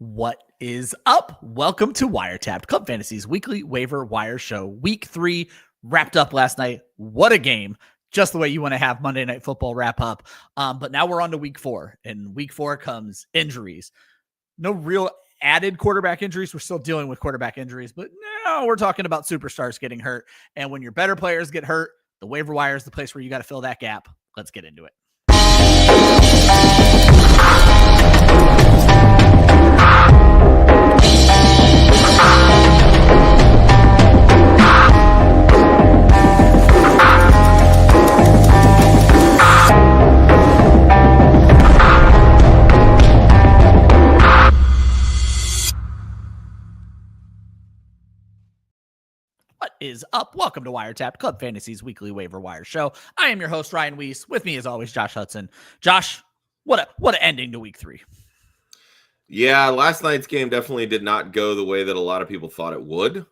What is up? Welcome to WireTapped, Club Fantasy's weekly waiver wire show. Week 3 wrapped up last night. What a game. Just the way you want to have Monday Night Football wrap up. But now we're on to week 4. And week 4 comes injuries. No real added quarterback injuries. We're still dealing with quarterback injuries. But now we're talking about superstars getting hurt. And when your better players get hurt, the waiver wire is the place where you got to fill that gap. Let's get into it. What is up? Welcome to WireTapped, Club Fantasy's weekly waiver wire show. I am your host, Ryan Weiss. With me, as always, Josh Hudson. Josh, what an ending to week 3. Yeah, last night's game definitely did not go the way that a lot of people thought it would.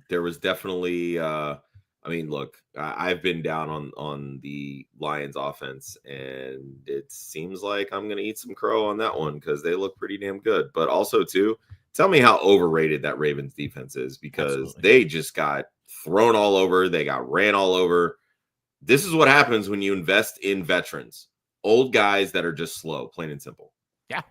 There was definitely, look, I've been down on the Lions offense, and it seems like I'm going to eat some crow on that one because they look pretty damn good. But also, too, tell me how overrated that Ravens defense is because they just got thrown all over. They got ran all over. This is what happens when you invest in veterans, old guys that are just slow, plain and simple. Yeah.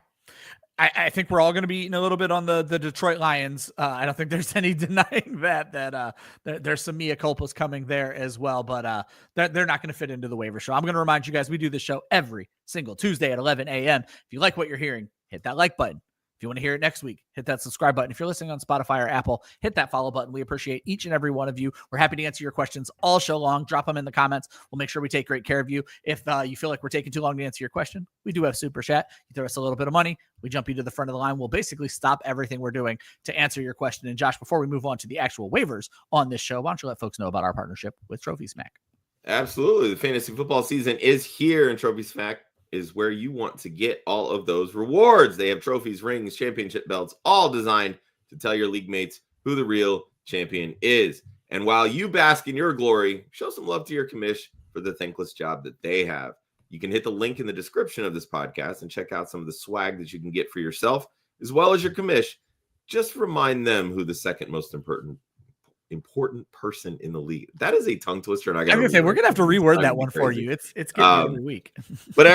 I think we're all going to be eating a little bit on the Detroit Lions. I don't think there's any denying that there's some mea culpas coming there as well, but they're not going to fit into the waiver show. I'm going to remind you guys, we do this show every single Tuesday at 11 a.m. If you like what you're hearing, hit that like button. If you want to hear it next week, hit that subscribe button. If you're listening on Spotify or Apple, hit that follow button. We appreciate each and every one of you. We're happy to answer your questions all show long. Drop them in the comments. We'll make sure we take great care of you. If you feel like we're taking too long to answer your question, we do have Super Chat. You throw us a little bit of money, we jump you to the front of the line. We'll basically stop everything we're doing to answer your question. And Josh, before we move on to the actual waivers on this show, why don't you let folks know about our partnership with Trophy Smack? Absolutely. The fantasy football season is here, and Trophy Smack is where you want to get all of those rewards. They have trophies, rings, championship belts, all designed to tell your league mates who the real champion is. And while you bask in your glory, show some love to your commish for the thankless job that they have. You can hit the link in the description of this podcast and check out some of the swag that you can get for yourself, as well as your commish. Just remind them who the second most important person in the league. That is a tongue twister. And we're gonna have to reword that one for you. It's getting every week. But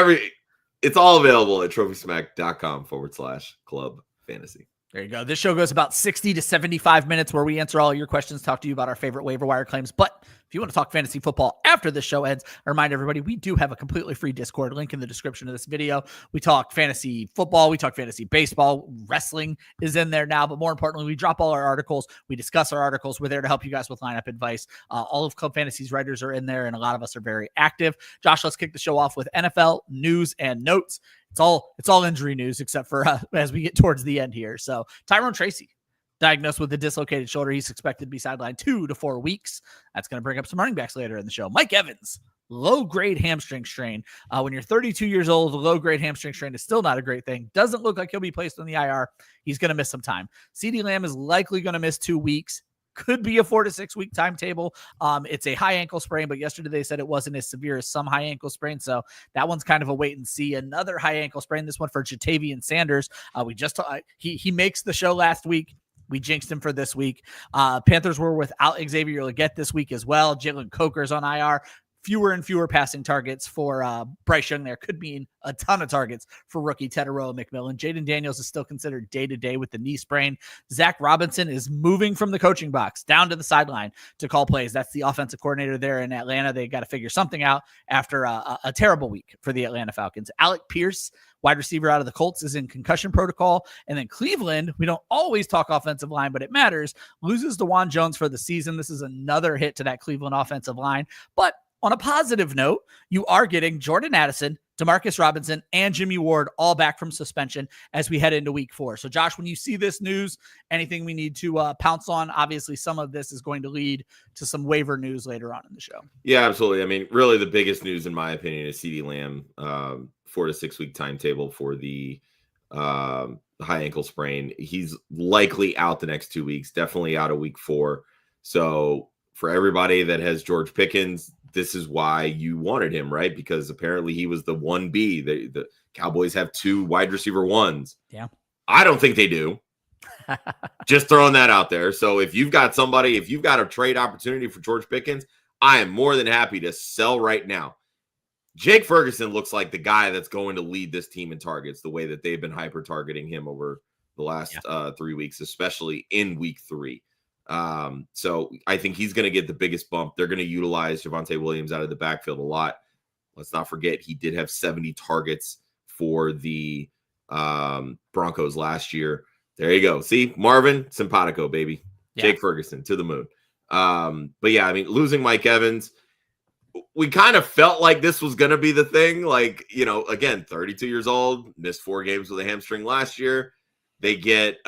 it's all available at trophysmack.com/club fantasy. There you go. This show goes about 60 to 75 minutes where we answer all your questions, talk to you about our favorite waiver wire claims. But if you want to talk fantasy football after the show ends, I remind everybody, we do have a completely free Discord link in the description of this video. We talk fantasy football. We talk fantasy baseball. Wrestling is in there now. But more importantly, we drop all our articles. We discuss our articles. We're there to help you guys with lineup advice. All of Club Fantasy's writers are in there, and a lot of us are very active. Josh, let's kick the show off with NFL news and notes. It's all injury news except for as we get towards the end here. So Tyrone Tracy, diagnosed with a dislocated shoulder. He's expected to be sidelined 2 to 4 weeks. That's going to bring up some running backs later in the show. Mike Evans, low-grade hamstring strain. When you're 32 years old, a low-grade hamstring strain is still not a great thing. Doesn't look like he'll be placed on the IR. He's going to miss some time. CeeDee Lamb is likely going to miss 2 weeks. Could be a 4 to 6 week timetable. It's a high ankle sprain, but yesterday they said it wasn't as severe as some high ankle sprain. So that one's kind of a wait and see. Another high ankle sprain, this one for Jatavian Sanders. He makes the show last week. We jinxed him for this week. Panthers were without Xavier Legette this week as well. Jalen Coker's on IR. Fewer and fewer passing targets for Bryce Young. There could mean a ton of targets for rookie Tedero McMillan. Jaden Daniels is still considered day-to-day with the knee sprain. Zach Robinson is moving from the coaching box down to the sideline to call plays. That's the offensive coordinator there in Atlanta. They got to figure something out after a terrible week for the Atlanta Falcons. Alec Pierce, wide receiver out of the Colts, is in concussion protocol. And then Cleveland, we don't always talk offensive line, but it matters, loses DeJuan Jones for the season. This is another hit to that Cleveland offensive line. But on a positive note, you are getting Jordan Addison, Demarcus Robinson, and Jimmy Ward all back from suspension as we head into week 4. So, Josh, when you see this news, anything we need to pounce on? Obviously, some of this is going to lead to some waiver news later on in the show. Yeah, absolutely. I mean, really the biggest news, in my opinion, is CeeDee Lamb, 4 to 6 week timetable for the high ankle sprain. He's likely out the next 2 weeks, definitely out of week 4. So for everybody that has George Pickens, this is why you wanted him, right? Because apparently he was the 1B. The Cowboys have 2 wide receiver ones. Yeah. I don't think they do. Just throwing that out there. So if you've got a trade opportunity for George Pickens, I am more than happy to sell right now. Jake Ferguson looks like the guy that's going to lead this team in targets, the way that they've been hyper targeting him over the last 3 weeks, especially in week 3. So I think he's going to get the biggest bump. They're going to utilize Javonte Williams out of the backfield a lot. Let's not forget he did have 70 targets for the Broncos last year. There you go. See, Marvin, simpatico, baby. Yeah. Jake Ferguson to the moon. But yeah, I mean, losing Mike Evans, we kind of felt like this was going to be the thing. Like, you know, again, 32 years old, missed 4 games with a hamstring last year. They get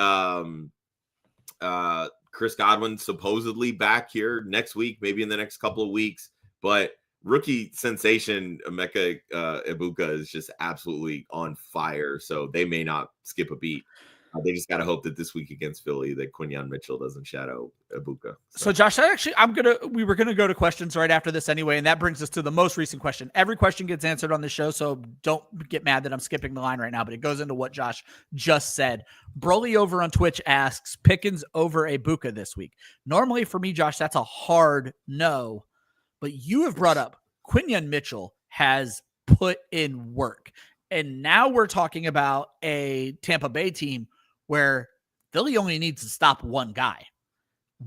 Chris Godwin supposedly back here next week, maybe in the next couple of weeks. But rookie sensation Emeka Egbuka is just absolutely on fire. So they may not skip a beat. They just got to hope that this week against Philly that Quinyon Mitchell doesn't shadow Egbuka. So Josh, we were going to go to questions right after this anyway. And that brings us to the most recent question. Every question gets answered on the show. So don't get mad that I'm skipping the line right now, but it goes into what Josh just said. Broly over on Twitch asks, Pickens over Egbuka this week. Normally for me, Josh, that's a hard no, but you have brought up Quinyon Mitchell has put in work. And now we're talking about a Tampa Bay team where Philly only needs to stop one guy.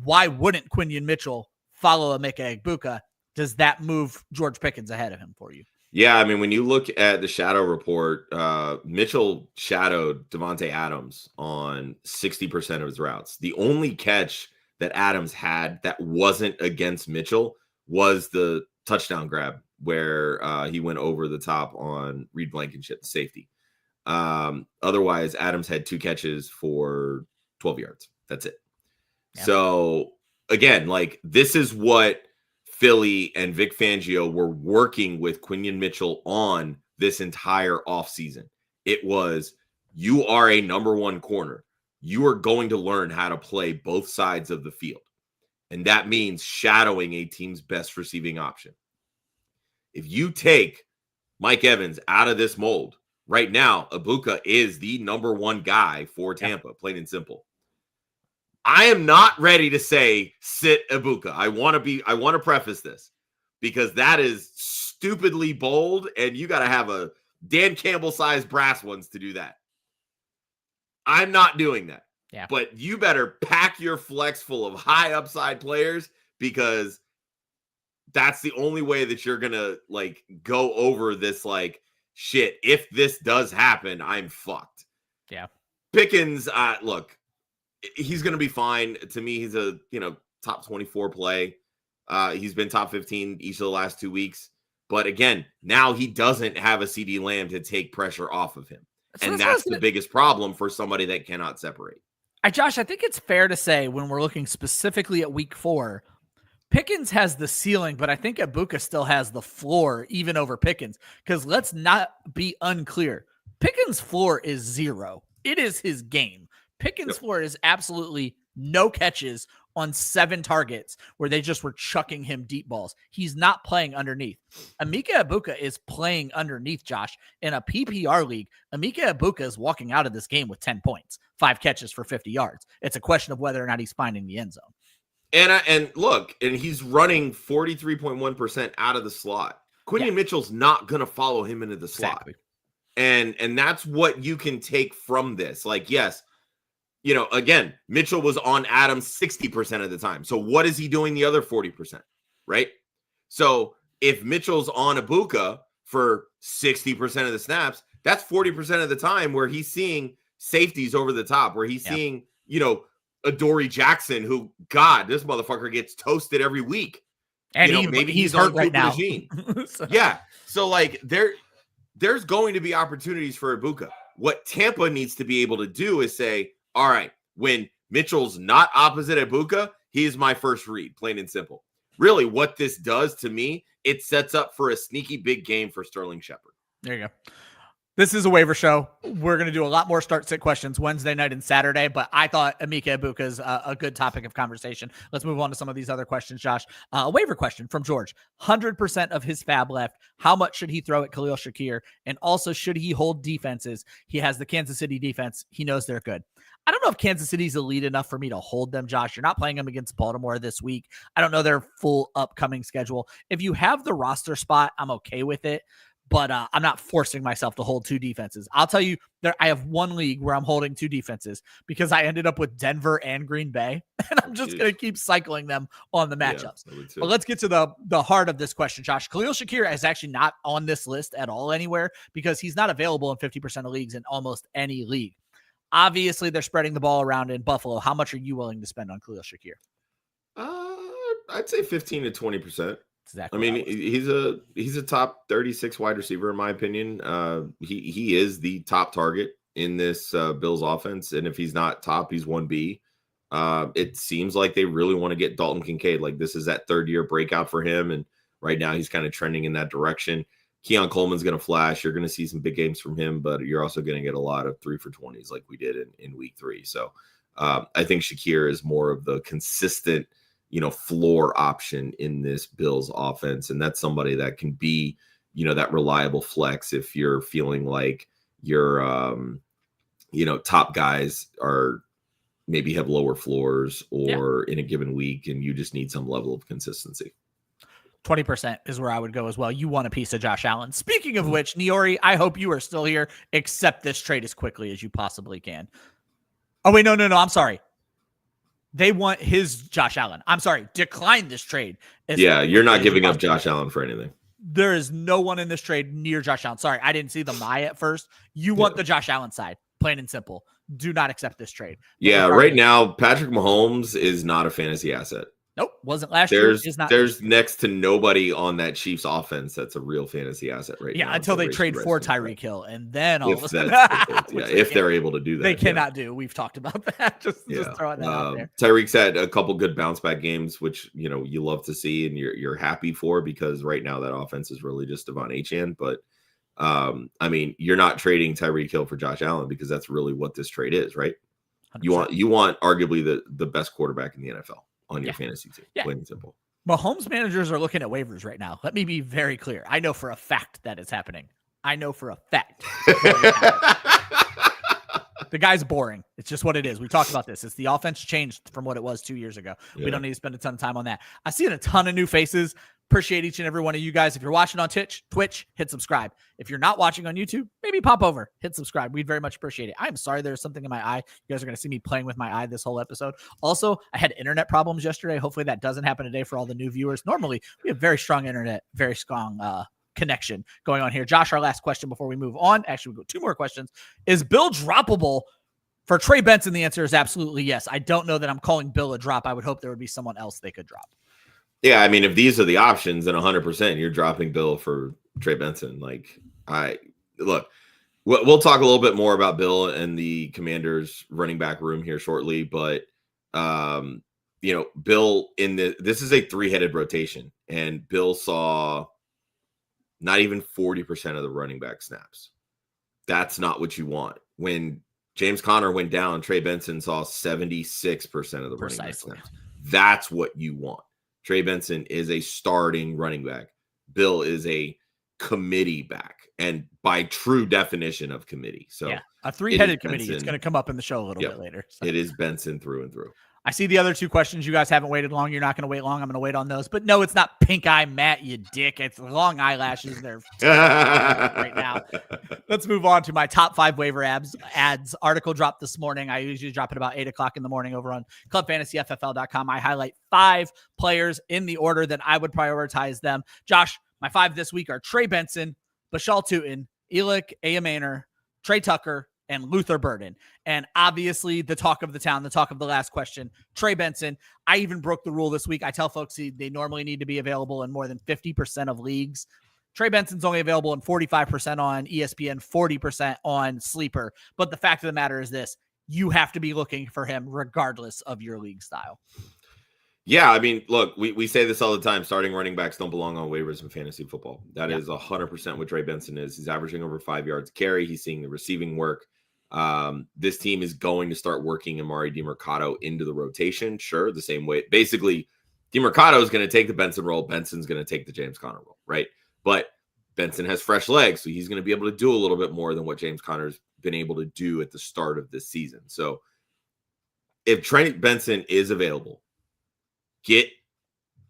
Why wouldn't Quinyon Mitchell follow Emeka Egbuka? Does that move George Pickens ahead of him for you? Yeah, I mean, when you look at the shadow report, Mitchell shadowed Devontae Adams on 60% of his routes. The only catch that Adams had that wasn't against Mitchell was the touchdown grab where he went over the top on Reed Blankenship, the safety. Otherwise, Adams had 2 catches for 12 yards. That's it. Yeah. So again, like, this is what Philly and Vic Fangio were working with Quinyon Mitchell on this entire offseason. It was, you are a number 1 corner. You are going to learn how to play both sides of the field. And that means shadowing a team's best receiving option. If you take Mike Evans out of this mold, right now, Egbuka is the number 1 guy for Tampa, plain and simple. I am not ready to say sit Egbuka. I want to preface this because that is stupidly bold, and you got to have a Dan Campbell-sized brass ones to do that. I'm not doing that. Yeah. But you better pack your flex full of high upside players, because that's the only way that you're going to, like, go over this, like, shit, if this does happen, I'm fucked. Yeah. Pickens, look, he's going to be fine. To me, he's a, top 24 play. He's been top 15 each of the last 2 weeks. But again, now he doesn't have a CeeDee Lamb to take pressure off of him. And that's the biggest problem for somebody that cannot separate. Josh, I think it's fair to say, when we're looking specifically at week 4, Pickens has the ceiling, but I think Egbuka still has the floor even over Pickens. Because let's not be unclear. Pickens' floor is 0. It is his game. Pickens' floor is absolutely no catches on 7 targets where they just were chucking him deep balls. He's not playing underneath. Emeka Egbuka is playing underneath, Josh. In a PPR league, Emeka Egbuka is walking out of this game with 10 points, 5 catches for 50 yards. It's a question of whether or not he's finding the end zone. And look, and he's running 43.1% out of the slot. Quinyon Mitchell's not going to follow him into the slot. Exactly. And that's what you can take from this. Like, yes, again, Mitchell was on Adams 60% of the time. So what is he doing the other 40%, right? So if Mitchell's on Egbuka for 60% of the snaps, that's 40% of the time where he's seeing safeties over the top, where he's seeing, Adoree Jackson, who, God, this motherfucker gets toasted every week. And maybe he's hurt on right now. So. Yeah. So, like, there's going to be opportunities for Egbuka. What Tampa needs to be able to do is say, all right, when Mitchell's not opposite Egbuka, he is my first read, plain and simple. Really, what this does to me, it sets up for a sneaky big game for Sterling Shepard. There you go. This is a waiver show. We're going to do a lot more start-sit questions Wednesday night and Saturday, but I thought Emeka Egbuka is a good topic of conversation. Let's move on to some of these other questions, Josh. A waiver question from George. 100% of his FAAB left. How much should he throw at Khalil Shakir? And also, should he hold defenses? He has the Kansas City defense. He knows they're good. I don't know if Kansas City's elite enough for me to hold them, Josh. You're not playing them against Baltimore this week. I don't know their full upcoming schedule. If you have the roster spot, I'm okay with it. But I'm not forcing myself to hold two defenses. I'll tell you, I have one league where I'm holding two defenses because I ended up with Denver and Green Bay, and I'm just going to keep cycling them on the matchups. Yeah, but let's get to the heart of this question, Josh. Khalil Shakir is actually not on this list at all anywhere because he's not available in 50% of leagues in almost any league. Obviously, they're spreading the ball around in Buffalo. How much are you willing to spend on Khalil Shakir? I'd say 15 to 20%. Exactly. I mean, he's a top 36 wide receiver in my opinion. He is the top target in this Bills offense, and if he's not top, he's 1B. It seems like they really want to get Dalton Kincaid. Like this is that third year breakout for him, and right now he's kind of trending in that direction. Keon Coleman's going to flash. You're going to see some big games from him, but you're also going to get a lot of 3 for 20s like we did in week 3. So I think Shakir is more of the consistent floor option in this Bills offense. And that's somebody that can be, that reliable flex if you're feeling like your, top guys are maybe have lower floors or in a given week, and you just need some level of consistency. 20% is where I would go as well. You want a piece of Josh Allen. Speaking of which, Niori, I hope you are still here. Accept this trade as quickly as you possibly can. Oh, wait, no. I'm sorry. They want his Josh Allen. I'm sorry. Decline this trade. You're not giving up Josh Allen for anything. There is no one in this trade near Josh Allen. Sorry, I didn't see the My at first. You want the Josh Allen side, plain and simple. Do not accept this trade. Right now, Patrick Mahomes is not a fantasy asset. Nope, wasn't last year. There's next to nobody on that Chiefs offense that's a real fantasy asset right now. Yeah, until they trade for Tyreek Hill, and then all of a sudden, if they're able to do that, they cannot do. We've talked about that. Just throwing that out there. Tyreek's had a couple good bounce back games, which you love to see, and you're happy for because right now that offense is really just Devon Achane. But I mean, you're not trading Tyreek Hill for Josh Allen because that's really what this trade is, right? 100%. You want arguably the best quarterback in the NFL on your fantasy team, plain and simple. Mahomes managers are looking at waivers right now. Let me be very clear. I know for a fact that is happening. The guy's boring. It's just what it is. We talked about this. It's the offense changed from what it was 2 years ago. Yeah. We don't need to spend a ton of time on that. I see a ton of new faces. Appreciate each and every one of you guys. If you're watching on Twitch, hit subscribe. If you're not watching on YouTube, maybe pop over, hit subscribe. We'd very much appreciate it. I am sorry there's something in my eye. You guys are going to see me playing with my eye this whole episode. Also, I had internet problems yesterday. Hopefully that doesn't happen today for all the new viewers. Normally, we have very strong internet, very strong connection going on here. Josh, our last question before we move on. Actually, we'll go 2 more questions. Is Bill droppable? For Trey Benson, the answer is absolutely yes. I don't know that I'm calling Bill a drop. I would hope there would be someone else they could drop. Yeah, I mean, if these are the options, then 100% you're dropping Bill for Trey Benson. We'll talk a little bit more about Bill and the Commanders running back room here shortly, but Bill this is a 3-headed rotation, and Bill saw not even 40% of the running back snaps. That's not what you want. When James Conner went down, Trey Benson saw 76% of the running back snaps. That's what you want. Trey Benson is a starting running back. Bill is a committee back, and by true definition of committee. So a 3-headed committee. It's going to come up in the show a little bit later. So. It is Benson through and through. I see the other 2 questions. You guys haven't waited long. You're not going to wait long. I'm going to wait on those. But no, it's not pink eye Matt, you dick. It's long eyelashes. They're right now. Let's move on to my top 5 waiver ads article dropped this morning. I usually drop it about 8 o'clock in the morning over on clubfantasyffl.com. I highlight 5 players in the order that I would prioritize them. Josh, my 5 this week are Trey Benson, Bashal Tutin, Elic Ayomanor, Tre Tucker, and Luther Burden. And obviously the talk of the town, the talk of the last question, Trey Benson. I even broke the rule this week. I tell folks they normally need to be available in more than 50% of leagues. Trey Benson's only available in 45% on ESPN, 40% on Sleeper. But the fact of the matter is this, you have to be looking for him regardless of your league style. Yeah, I mean, look, we say this all the time. Starting running backs don't belong on waivers in fantasy football. That is 100% what Trey Benson is. He's averaging over 5 yards a carry. He's seeing the receiving work. This team is going to start working Amari DiMercato into the rotation. Sure, the same way. Basically, DiMercato is going to take the Benson role. Benson's going to take the James Conner role, right? But Benson has fresh legs, so he's going to be able to do a little bit more than what James Conner's been able to do at the start of this season. So if Trey Benson is available,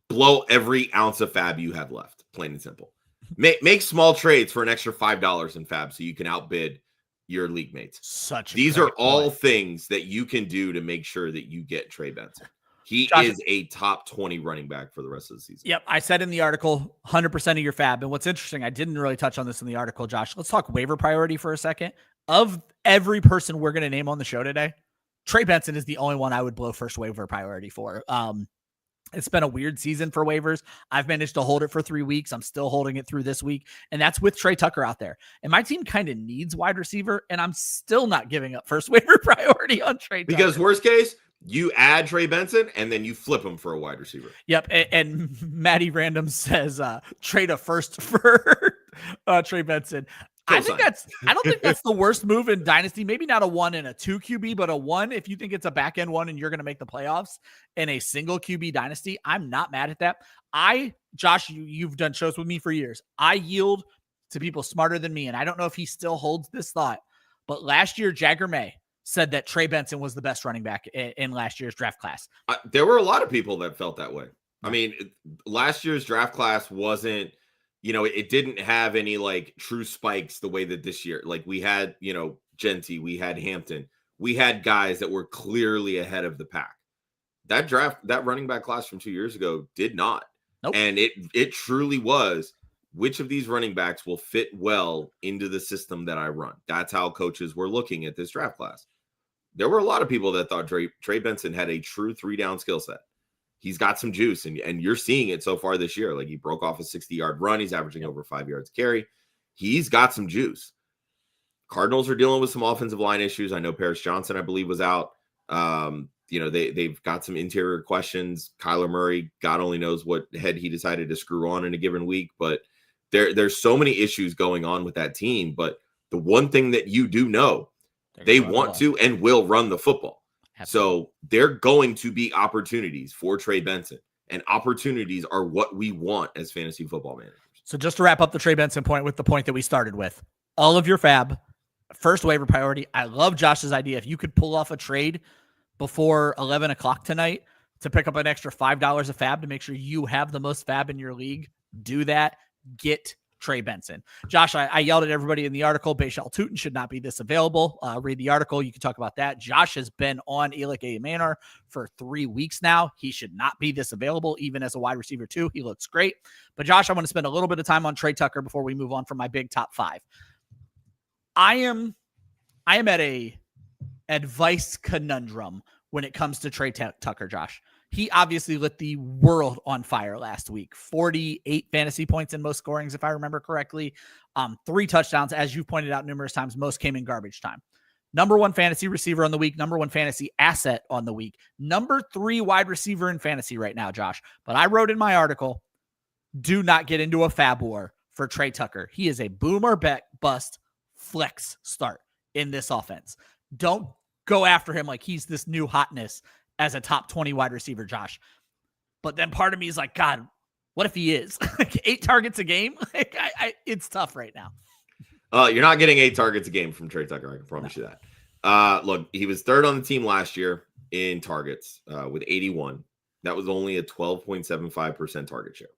blow every ounce of FAAB you have left, plain and simple. Make small trades for an extra $5 in FAAB so you can outbid your league mates. These are all things that you can do to make sure that you get Trey Benson. He is a top 20 running back for the rest of the season. Yep. I said in the article, 100% of your FAAB. And what's interesting, I didn't really touch on this in the article, Josh. Let's talk waiver priority for a second. Of every person we're going to name on the show today, Trey Benson is the only one I would blow first waiver priority for. It's been a weird season for waivers. I've managed to hold it for 3 weeks. I'm still holding it through this week. And that's with Tre Tucker out there. And my team kind of needs wide receiver. And I'm still not giving up first waiver priority on Tre Tucker. Because worst case, you add Trey Benson and then you flip him for a wide receiver. Yep. And Maddie Random says trade a first for Trey Benson. I don't think that's the worst move in Dynasty. Maybe not a 1 and a 2 QB, but a 1 if you think it's a back end 1 and you're going to make the playoffs in a single QB Dynasty. I'm not mad at that. Josh, you've done shows with me for years. I yield to people smarter than me, and I don't know if he still holds this thought, but last year Jagger May said that Trey Benson was the best running back in last year's draft class. There were a lot of people that felt that way. I mean, last year's draft class wasn't, it didn't have any like true spikes the way that this year, like we had, Genty, we had Hampton, we had guys that were clearly ahead of the pack. That running back class from 2 years ago did not. Nope. And it truly was, which of these running backs will fit well into the system that I run? That's how coaches were looking at this draft class. There were a lot of people that thought Trey Benson had a true 3-down skill set. He's got some juice, and you're seeing it so far this year. Like, he broke off a 60-yard run. He's averaging over 5 yards carry. He's got some juice. Cardinals are dealing with some offensive line issues. I know Paris Johnson, I believe, was out. They've got some interior questions. Kyler Murray, God only knows what head he decided to screw on in a given week. But there's so many issues going on with that team. But the one thing that you do know, they want to and will run the football. So they're going to be opportunities for Trey Benson, and opportunities are what we want as fantasy football managers. So just to wrap up the Trey Benson point with the point that we started with, all of your FAAB, first waiver priority. I love Josh's idea. If you could pull off a trade before 11 o'clock tonight to pick up an extra $5 of FAAB to make sure you have the most FAAB in your league, do that. Get Trey Benson. Josh, I yelled at everybody in the article. Bashal Tutin should not be this available. Read the article. You can talk about that. Josh has been on Elic Ayomanor for 3 weeks now. He should not be this available, even as a wide receiver too. He looks great. But Josh, I want to spend a little bit of time on Tre Tucker before we move on from my big top 5. I am at a advice conundrum when it comes to Tre Tucker, Josh. He obviously lit the world on fire last week. 48 fantasy points in most scorings, if I remember correctly. 3 touchdowns, as you've pointed out numerous times. Most came in garbage time. Number 1 fantasy receiver on the week. Number 1 fantasy asset on the week. Number 3 wide receiver in fantasy right now, Josh. But I wrote in my article, do not get into a FAAB war for Tre Tucker. He is a boom or bust flex start in this offense. Don't go after him like he's this new hotness as a top 20 wide receiver, Josh. But then part of me is like, God, what if he is? 8 targets a game? It's tough right now. You're not getting 8 targets a game from Tre Tucker. I can promise you that. Look, he was 3rd on the team last year in targets with 81. That was only a 12.75% target share.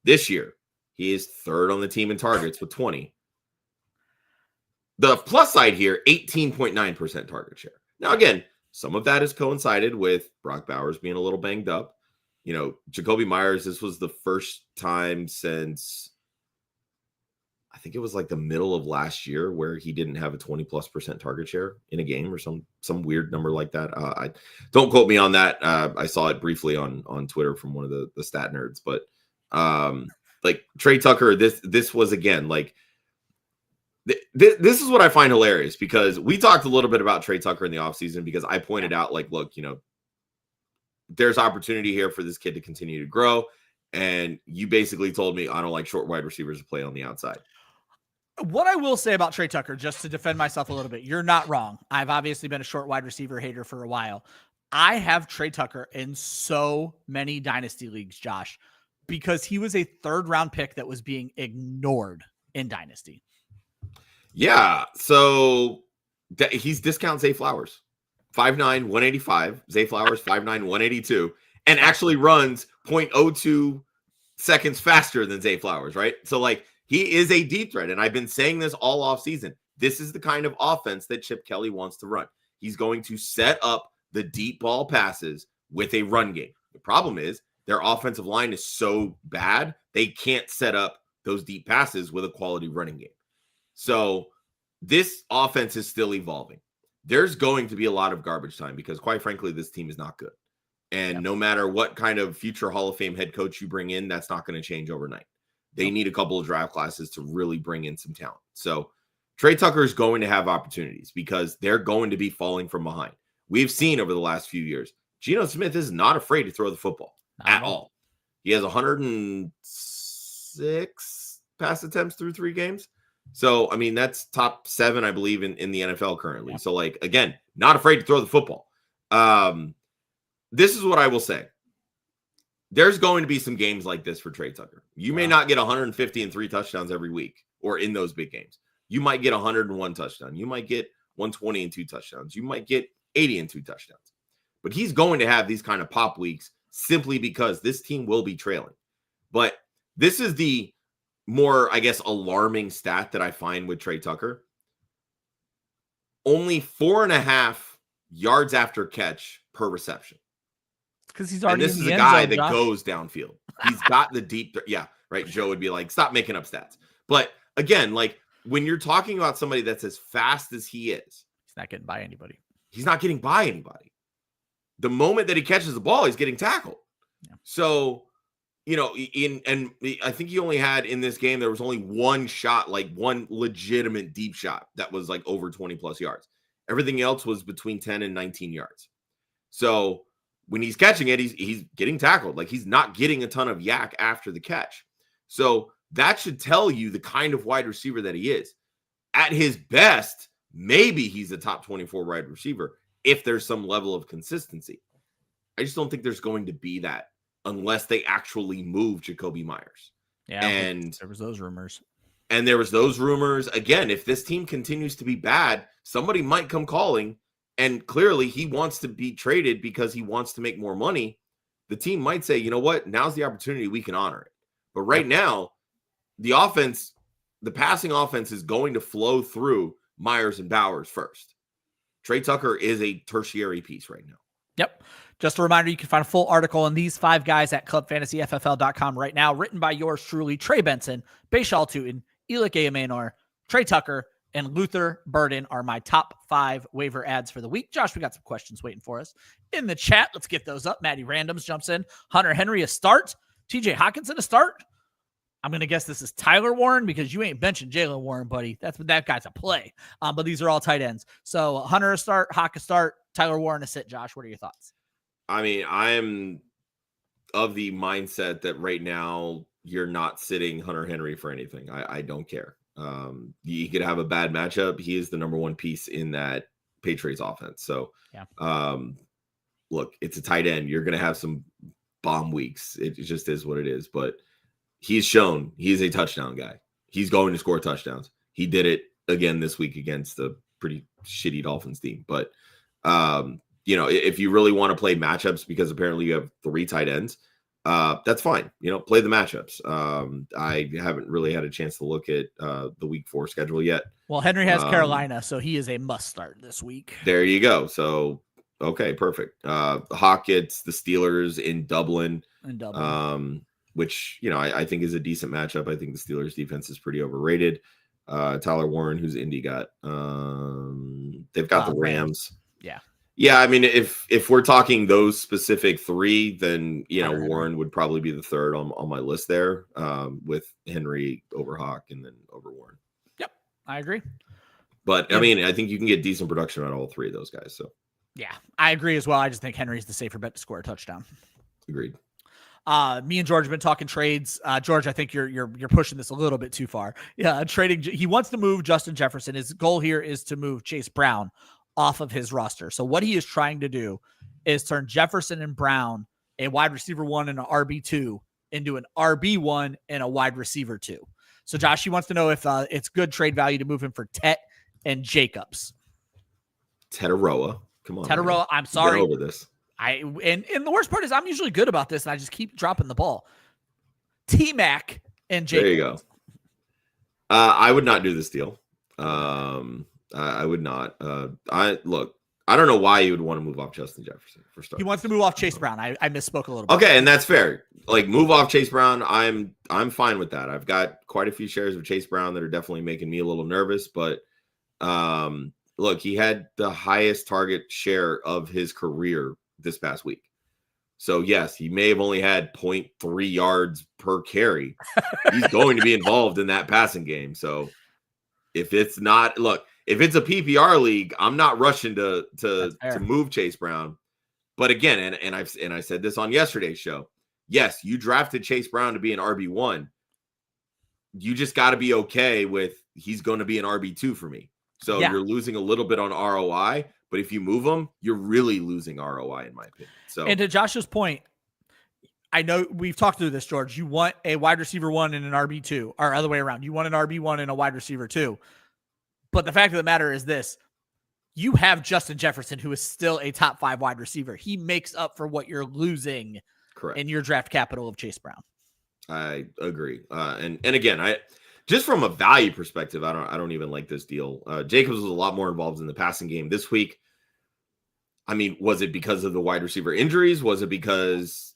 This year, he is 3rd on the team in targets with 20. The plus side here, 18.9% target share. Now, again, some of that has coincided with Brock Bowers being a little banged up. Jacoby Myers, this was the first time since, I think it was like the middle of last year, where he didn't have a 20+% target share in a game or some weird number like that. I don't quote me on that. I saw it briefly on Twitter from one of the stat nerds, but like Tre Tucker, this was again, like, this is what I find hilarious, because we talked a little bit about Tre Tucker in the offseason, because I pointed out, like, look, there's opportunity here for this kid to continue to grow. And you basically told me I don't like short wide receivers to play on the outside. What I will say about Tre Tucker, just to defend myself a little bit, you're not wrong. I've obviously been a short wide receiver hater for a while. I have Tre Tucker in so many dynasty leagues, Josh, because he was a 3rd round pick that was being ignored in dynasty. Yeah. So he's discount Zay Flowers, 5'9", 185. Zay Flowers, 5'9", 182, and actually runs 0.02 seconds faster than Zay Flowers, right? So like, he is a deep threat, and I've been saying this all off season. This is the kind of offense that Chip Kelly wants to run. He's going to set up the deep ball passes with a run game. The problem is their offensive line is so bad, they can't set up those deep passes with a quality running game. So this offense is still evolving. There's going to be a lot of garbage time because, quite frankly, this team is not good. And no matter what kind of future Hall of Fame head coach you bring in, that's not going to change overnight. They need a couple of draft classes to really bring in some talent. So Tre Tucker is going to have opportunities because they're going to be falling from behind. We've seen over the last few years, Geno Smith is not afraid to throw the football at all. He has 106 pass attempts through 3 games. So, I mean, that's top 7, I believe, in the NFL currently. Yeah. So, like, again, not afraid to throw the football. This is what I will say. There's going to be some games like this for Tre Tucker. You may not get 150 and 3 touchdowns every week or in those big games. You might get 101 touchdown. You might get 120 and 2 touchdowns. You might get 80 and 2 touchdowns. But he's going to have these kind of pop weeks simply because this team will be trailing. But this is the more, I guess, alarming stat that I find with Tre Tucker. Only 4.5 yards after catch per reception. Because he's already. And this is a guy that goes downfield. He's got the deep. Yeah, right. Joe would be like, stop making up stats. But again, like when you're talking about somebody that's as fast as he is, he's not getting by anybody. He's not getting by anybody. The moment that he catches the ball, he's getting tackled. Yeah. So, you know, I think he only had in this game, there was only one shot, like one legitimate deep shot that was like over 20 plus yards. Everything else was between 10 and 19 yards. So when he's catching it, he's getting tackled. Like he's not getting a ton of yak after the catch. So that should tell you the kind of wide receiver that he is. At his best, maybe he's a top 24 wide receiver if there's some level of consistency. I just don't think there's going to be that unless they actually move Jakobi Meyers. Yeah, and there was those rumors. And there was those rumors. Again, if this team continues to be bad, somebody might come calling. And clearly he wants to be traded because he wants to make more money. The team might say, you know what? Now's the opportunity. We can honor it. But right now, the offense, the passing offense is going to flow through Myers and Bowers first. Tre Tucker is a tertiary piece right now. Yep. Just a reminder, you can find a full article on these 5 guys at clubfantasyffl.com right now, written by yours truly, Trey Benson, Bashal Tutin, Elic Ayomanor, Tre Tucker, and Luther Burden are my top 5 waiver ads for the week. Josh, we got some questions waiting for us in the chat. Let's get those up. Maddie Randoms jumps in. Hunter Henry a start. TJ Hawkinson a start. I'm going to guess this is Tyler Warren because you ain't benching Jaylen Warren, buddy. That guy's a play. But these are all tight ends. So Hunter a start, Hawk a start, Tyler Warren a sit. Josh, what are your thoughts? I mean, I'm of the mindset that right now you're not sitting Hunter Henry for anything. I don't care. He could have a bad matchup. He is the number 1 piece in that Patriots offense. So, look, it's a tight end. You're going to have some bomb weeks. It just is what it is. But he's shown he is a touchdown guy. He's going to score touchdowns. He did it again this week against the pretty shitty Dolphins team. But, you know, if you really want to play matchups, because apparently you have 3 tight ends, that's fine. You know, play the matchups. I haven't really had a chance to look at the week 4 schedule yet. Well, Henry has Carolina, so he is a must start this week. There you go. So, okay, perfect. Hawk gets the Steelers in Dublin. Which, you know, I think is a decent matchup. I think the Steelers defense is pretty overrated. Tyler Warren, who's Indy got? They've got the Rams. Yeah. Yeah, I mean, if we're talking those specific 3, then, you know, Warren would probably be the 3rd on my list there, with Henry over Hawk and then over Warren. Yep, I agree. But, I mean, I think you can get decent production on all 3 of those guys. So Yeah, I agree as well. I just think Henry's the safer bet to score a touchdown. Agreed. Me and George have been talking trades. George, I think you're pushing this a little bit too far. Yeah, trading. He wants to move Justin Jefferson. His goal here is to move Chase Brown off of his roster. So what he is trying to do is turn Jefferson and Brown, a wide receiver 1 and an RB2, into an RB1 and a wide receiver 2. So Josh, he wants to know if it's good trade value to move him for Tet and Jacobs. Tetaroa. Come on. Tetaroa, man. I'm sorry. Get over this. And the worst part is I'm usually good about this, and I just keep dropping the ball. T-Mac and Jacobs. There you go. I would not do this deal. I would not. I don't know why you would want to move off Justin Jefferson for starters. He wants to move off Chase Brown. I misspoke a little bit. Okay, and that's fair. Like, move off Chase Brown. I'm fine with that. I've got quite a few shares of Chase Brown that are definitely making me a little nervous, but look, he had the highest target share of his career this past week. So yes, he may have only had 0.3 yards per carry. He's going to be involved in that passing game. So if it's a PPR league, I'm not rushing to move Chase Brown. But again, and I said this on yesterday's show. Yes, you drafted Chase Brown to be an RB1. You just got to be okay with he's going to be an RB2 for me. So You're losing a little bit on ROI, but if you move him, you're really losing ROI in my opinion. So, and to Josh's point, I know we've talked through this, George. You want a wide receiver 1 and an RB2, or other way around. You want an RB1 and a wide receiver 2. But the fact of the matter is this: you have Justin Jefferson, who is still a top 5 wide receiver. He makes up for what you're losing in your draft capital of Chase Brown. I agree. And again, just from a value perspective, I don't even like this deal. Jacobs was a lot more involved in the passing game this week. I mean, was it because of the wide receiver injuries? Was it because,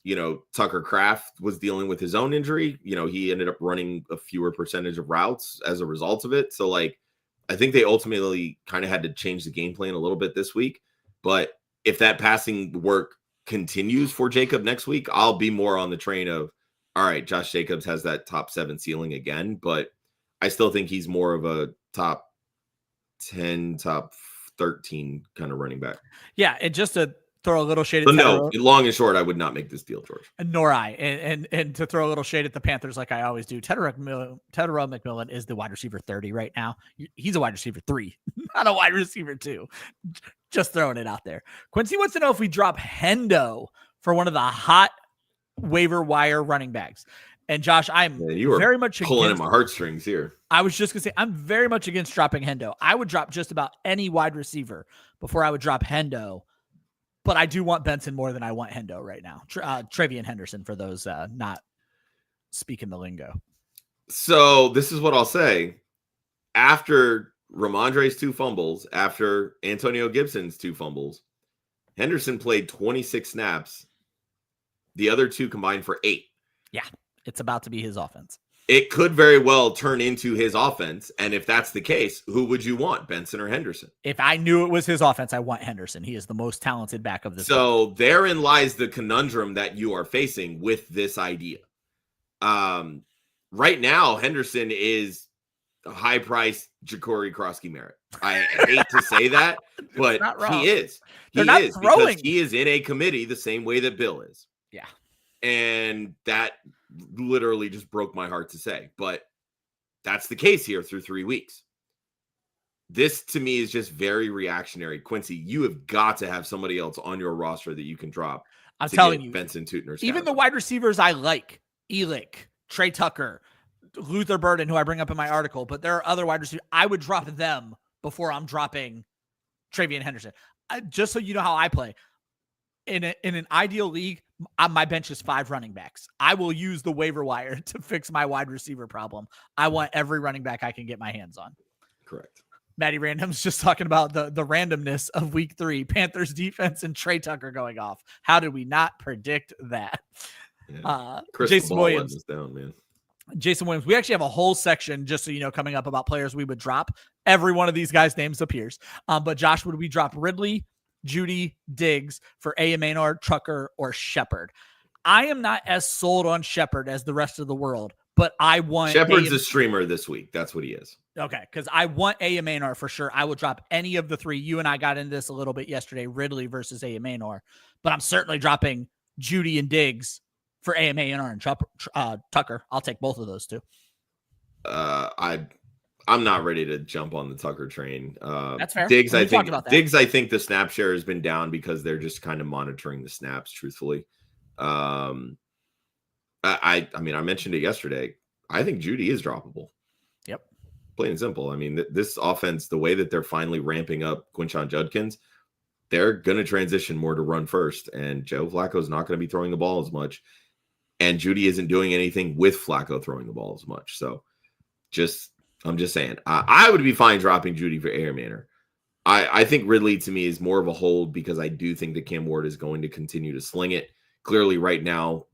Tucker Kraft was dealing with his own injury? He ended up running a fewer percentage of routes as a result of it. So, I think they ultimately kind of had to change the game plan a little bit this week. But if that passing work continues for Jacob next week, I'll be more on the train of, all right, Josh Jacobs has that top 7 ceiling again, but I still think he's more of a top 10, top 13 kind of running back. Yeah, and just to throw a little shade at long and short, I would not make this deal, George. Nor I. And to throw a little shade at the Panthers like I always do, Tedder McMillan is the wide receiver 30 right now. He's a wide receiver 3, not a wide receiver 2. Just throwing it out there. Quincy wants to know if we drop Hendo for one of the hot waiver wire running backs. And Josh, you were very much pulling at my heartstrings here. I was just going to say, I'm very much against dropping Hendo. I would drop just about any wide receiver before I would drop Hendo. But I do want Benson more than I want Hendo right now. Travian Henderson, for those not speaking the lingo. So this is what I'll say. After Ramondre's 2 fumbles, after Antonio Gibson's 2 fumbles, Henderson played 26 snaps. The other 2 combined for 8. Yeah, it's about to be his offense. It could very well turn into his offense. And if that's the case, who would you want, Benson or Henderson? If I knew it was his offense, I want Henderson. He is the most talented back of this. So therein lies the conundrum that you are facing with this idea. Right now, Henderson is a high-priced Ja'Cory Krosky-Merritt. I hate to say that, but he is. Because he is in a committee the same way that Bill is. Yeah. And that literally just broke my heart to say, but that's the case here through 3 weeks. This to me is just very reactionary. Quincy, you have got to have somebody else on your roster that you can drop. I'm telling you, Benson, Tutner, even the wide receivers I like, Elic, Tre Tucker, Luther Burden, who I bring up in my article, but there are other wide receivers. I would drop them before I'm dropping Travian Henderson. Just so you know how I play. In an ideal league, my bench is 5 running backs. I will use the waiver wire to fix my wide receiver problem. I want every running back I can get my hands on. Correct. Maddie Random's just talking about the randomness of week 3, Panthers defense and Tre Tucker going off. How did we not predict that? Yeah. Jason Williams. Down, man. Jason Williams. We actually have a whole section, just so you know, coming up about players we would drop. Every one of these guys' names appears. But Josh, would we drop Ridley, Judy, Diggs for Ayomanor, Tucker, or Shepard? I am not as sold on Shepard as the rest of the world, but I want Shepard's a streamer this week. That's what he is. Okay, because I want Ayomanor for sure. I will drop any of the three. You and I got into this a little bit yesterday, Ridley versus Ayomanor, but I'm certainly dropping Judy and Diggs for Ayomanor and Tucker. I'll take both of those two. I'm not ready to jump on the Tucker train. That's fair. Diggs, I think the snap share has been down because they're just kind of monitoring the snaps, truthfully. I mean, I mentioned it yesterday. I think Judy is droppable. Yep. Plain and simple. I mean, this offense, the way that they're finally ramping up Quinshon Judkins, they're going to transition more to run first. And Joe Flacco's not going to be throwing the ball as much. And Judy isn't doing anything with Flacco throwing the ball as much. So I'm just saying, I would be fine dropping Judy for Ayomanor. I think Ridley to me is more of a hold because I do think that Cam Ward is going to continue to sling it. Clearly right now,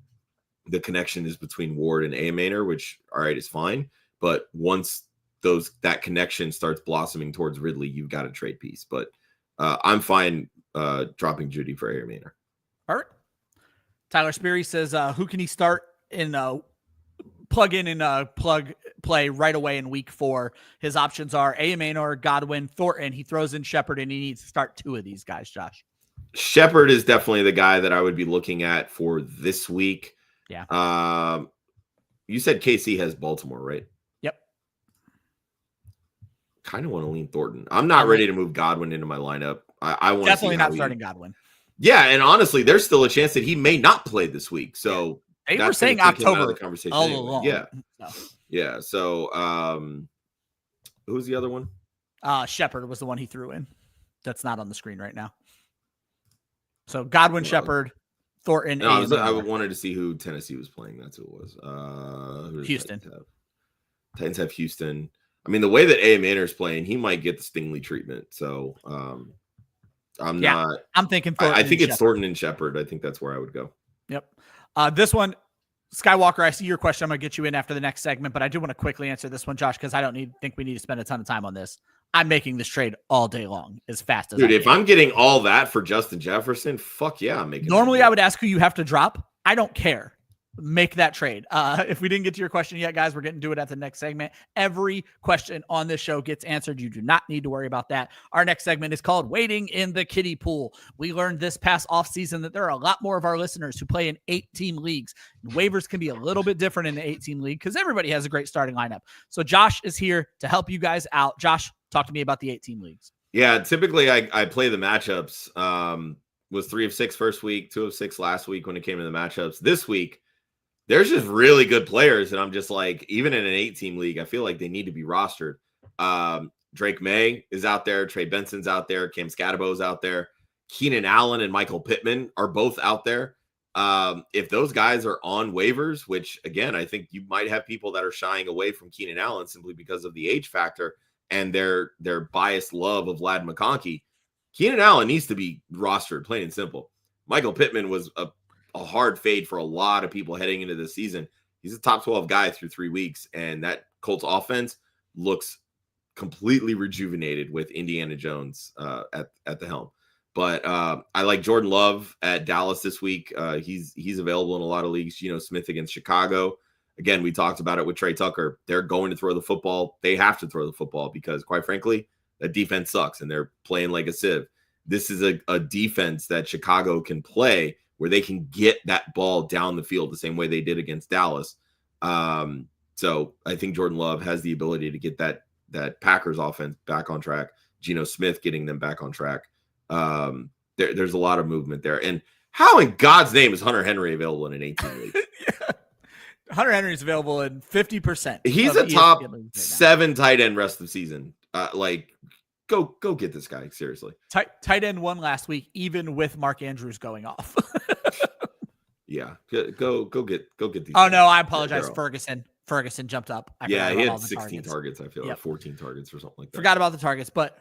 the connection is between Ward and Ayomanor, which, all right, is fine. But once that connection starts blossoming towards Ridley, you've got a trade piece. But I'm fine dropping Judy for Ayomanor. All right. Tyler Sperry says, who can he start in plug in and plug play right away in week 4? His options are Ayomanor, Godwin, Thornton. He throws in Shepard, and he needs to start 2 of these guys, Josh. Shepard is definitely the guy that I would be looking at for this week. Yeah. You said KC has Baltimore, right? Yep. Kind of want to lean Thornton. I'm not ready to move Godwin into my lineup. I want definitely not starting Godwin. Yeah, and honestly, there's still a chance that he may not play this week. So they were saying October conversation all anyway. along. Yeah. No. Yeah. So who's the other one? Shepard was the one he threw in. That's not on the screen right now. So Godwin, Shepard, Thornton. No, I wanted to see who Tennessee was playing. That's who it was. Who Houston. Titans have Houston. I mean, the way that Ayomanor is playing, he might get the Stingley treatment. So I'm thinking Thornton. I think it's Thornton and Shepard. I think that's where I would go. Yep. This one, Skywalker, I see your question. I'm going to get you in after the next segment, but I do want to quickly answer this one, Josh, because I don't think we need to spend a ton of time on this. I'm making this trade all day long as fast as I can. If I'm getting all that for Justin Jefferson, fuck yeah, I'm making. Normally, I would ask who you have to drop. I don't care. Make that trade. If we didn't get to your question yet, guys, we're getting to it at the next segment. Every question on this show gets answered. You do not need to worry about that. Our next segment is called Waiting in the Kiddie Pool. We learned this past offseason that there are a lot more of our listeners who play in 8-team leagues. Waivers can be a little bit different in the 8-team league because everybody has a great starting lineup. So Josh is here to help you guys out. Josh, talk to me about the 8-team leagues. Yeah, typically I play the matchups. Was 3 of 6 first week, 2 of 6 last week when it came to the matchups. This week, there's just really good players, and I'm just like, even in an 8-team league, I feel like they need to be rostered. Drake May is out there. Trey Benson's out there. Cam Scatterbo's out there. Keenan Allen and Michael Pittman are both out there. If those guys are on waivers, which, again, I think you might have people that are shying away from Keenan Allen simply because of the age factor and their biased love of Ladd McConkey, Keenan Allen needs to be rostered, plain and simple. Michael Pittman was a hard fade for a lot of people heading into the season. He's a top 12 guy through 3 weeks, and that Colts offense looks completely rejuvenated with Indiana Jones at the helm. But I like Jordan Love at Dallas this week. He's available in a lot of leagues. Geno Smith against Chicago. Again, we talked about it with Tre Tucker. They're going to throw the football. They have to throw the football because, quite frankly, that defense sucks, and they're playing like a sieve. This is a defense that Chicago can play where they can get that ball down the field the same way they did against Dallas. So I think Jordan Love has the ability to get that Packers offense back on track. Geno Smith getting them back on track. There's a lot of movement there. And how in God's name is Hunter Henry available in an 18 league? Yeah. Hunter Henry is available in 50%. He's a top 7 tight end rest of the season. Go get this guy, seriously. Tight end 1 last week, even with Mark Andrews going off. Yeah, go get these. Oh, no, I apologize. Ferguson jumped up. He had 16 targets. I feel like 14 targets or something like that. Forgot about the targets, but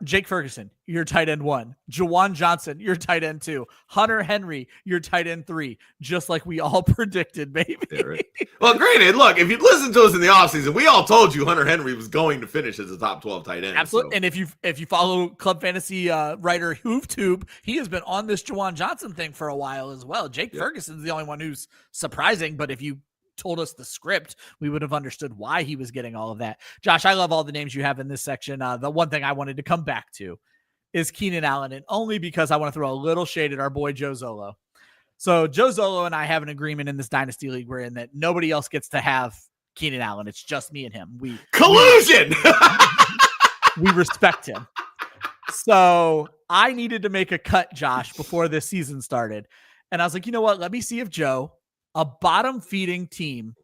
Jake Ferguson, your tight end 1. Jawan Johnson, your tight end 2. Hunter Henry, your tight end 3. Just like we all predicted, baby. Yeah, right. Well, granted, look, if you'd listened to us in the offseason, we all told you Hunter Henry was going to finish as a top 12 tight end. Absolutely. So. And if you follow Club Fantasy writer HoofTube, he has been on this Jawan Johnson thing for a while as well. Jake Ferguson's the only one who's surprising, but if you told us the script, we would have understood why he was getting all of that. Josh, I love all the names you have in this section. The one thing I wanted to come back to is Keenan Allen, and only because I want to throw a little shade at our boy Joe Zolo. So Joe Zolo and I have an agreement in this Dynasty League we're in that nobody else gets to have Keenan Allen. It's just me and him. Collusion! We respect him. So I needed to make a cut, Josh, before this season started. And I was like, you know what? Let me see if Joe, a bottom feeding team,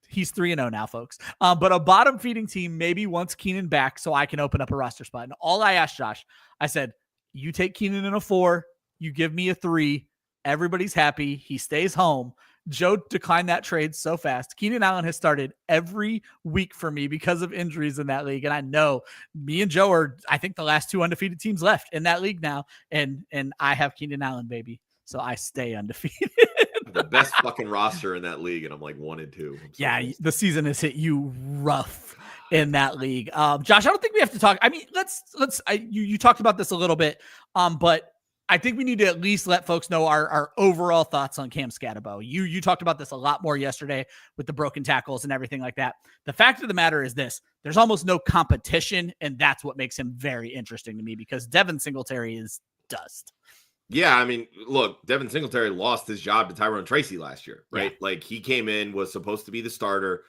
he's 3-0 now, folks. But a bottom feeding team maybe wants Keenan back so I can open up a roster spot. And all I asked Josh, I said, you take Keenan in a 4, you give me a 3, everybody's happy, he stays home. Joe declined that trade so fast. Keenan Allen has started every week for me because of injuries in that league. And I know me and Joe are, I think, the last 2 undefeated teams left in that league now. And I have Keenan Allen, baby. So I stay undefeated. The best fucking roster in that league. And I'm like 1-2. Yeah, the season has hit you rough in that league. Josh, I don't think we have to talk. I mean, you talked about this a little bit, but I think we need to at least let folks know our overall thoughts on Cam Scatterbo. You talked about this a lot more yesterday with the broken tackles and everything like that. The fact of the matter is this: there's almost no competition, and that's what makes him very interesting to me because Devin Singletary is dust. Yeah, I mean, look, Devin Singletary lost his job to Tyrone Tracy last year, right? Yeah. Like, he came in, was supposed to be the starter.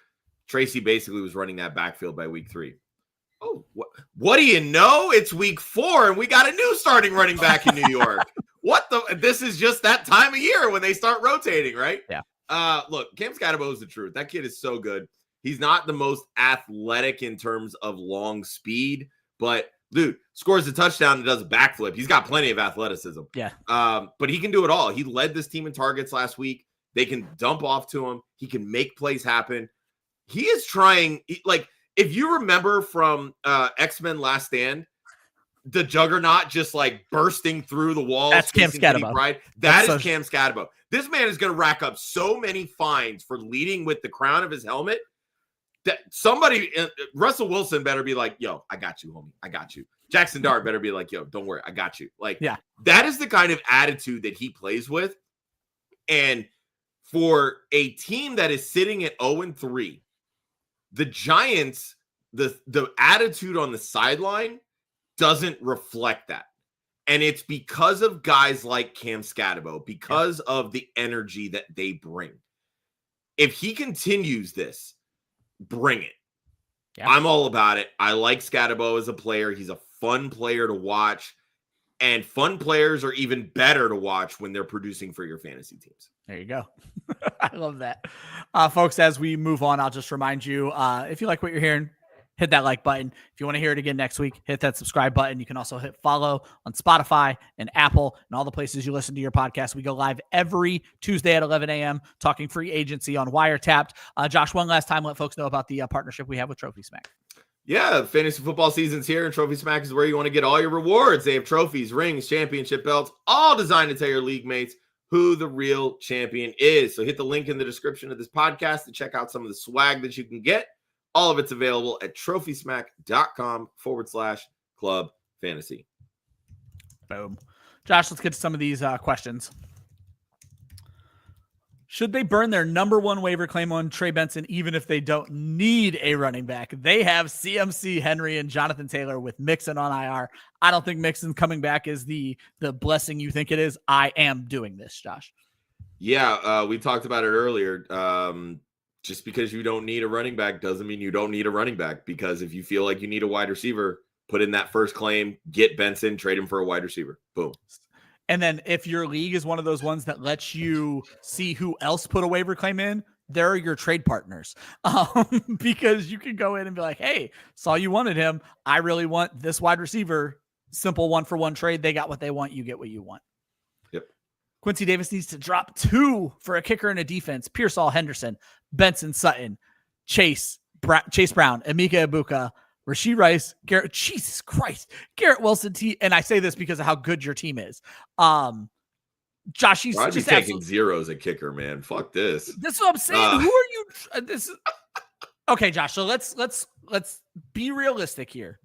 Tracy basically was running that backfield by week 3. Oh, what do you know? It's week 4, and we got a new starting running back in New York. This is just that time of year when they start rotating, right? Yeah. Look, Cam Scatterbo is the truth. That kid is so good. He's not the most athletic in terms of long speed, but dude scores a touchdown and does a backflip. He's got plenty of athleticism. Yeah. But he can do it all. He led this team in targets last week. They can dump off to him. He can make plays happen. He is trying, if you remember from X-Men Last Stand, the Juggernaut just like bursting through the walls. That's Cam Scatterbo. Right? That is Cam Scatterbo. This man is going to rack up so many fines for leading with the crown of his helmet that somebody, Russell Wilson better be like, yo, I got you, homie. I got you. Jackson Dart better be like, yo, don't worry. I got you. That is the kind of attitude that he plays with. And for a team that is sitting at 0-3, the Giants, the attitude on the sideline doesn't reflect that. And it's because of guys like Cam Scatterbo, because of the energy that they bring. If he continues this, bring it. Yeah. I'm all about it. I like Scatterbo as a player. He's a fun player to watch. And fun players are even better to watch when they're producing for your fantasy teams. There you go. I love that. Folks, as we move on, I'll just remind you, if you like what you're hearing, hit that like button. If you want to hear it again next week, hit that subscribe button. You can also hit follow on Spotify and Apple and all the places you listen to your podcast. We go live every Tuesday at 11 a.m. talking free agency on WireTapped. Josh, one last time, let folks know about the partnership we have with Trophy Smack. Yeah, fantasy football season's here, and Trophy Smack is where you want to get all your rewards. They have trophies, rings, championship belts, all designed to tell your league mates who the real champion is. So hit the link in the description of this podcast to check out some of the swag that you can get. All of it's available at trophysmack.com/club fantasy. Boom. Josh, let's get to some of these questions. Should they burn their number 1 waiver claim on Trey Benson, even if they don't need a running back? They have CMC, Henry, and Jonathan Taylor with Mixon on IR. I don't think Mixon coming back is the blessing you think it is. I am doing this, Josh. Yeah, we talked about it earlier. Just because you don't need a running back doesn't mean you don't need a running back, because if you feel like you need a wide receiver, put in that first claim, get Benson, trade him for a wide receiver. Boom. And then if your league is one of those ones that lets you see who else put a waiver claim in, they're your trade partners. Because you can go in and be like, hey, saw you wanted him. I really want this wide receiver. Simple 1-for-1 trade. They got what they want. You get what you want. Yep. Quincy Davis needs to drop 2 for a kicker and a defense. Pearsall, Henderson, Benson, Sutton, Chase Brown, Emeka Ibuka, Rashee Rice, Garrett, Jesus Christ, Garrett Wilson, and I say this because of how good your team is. Josh, he's just taking absolutely zeros at kicker, man. Fuck this. This is what I'm saying. Who are you? This is okay, Josh. So let's be realistic here.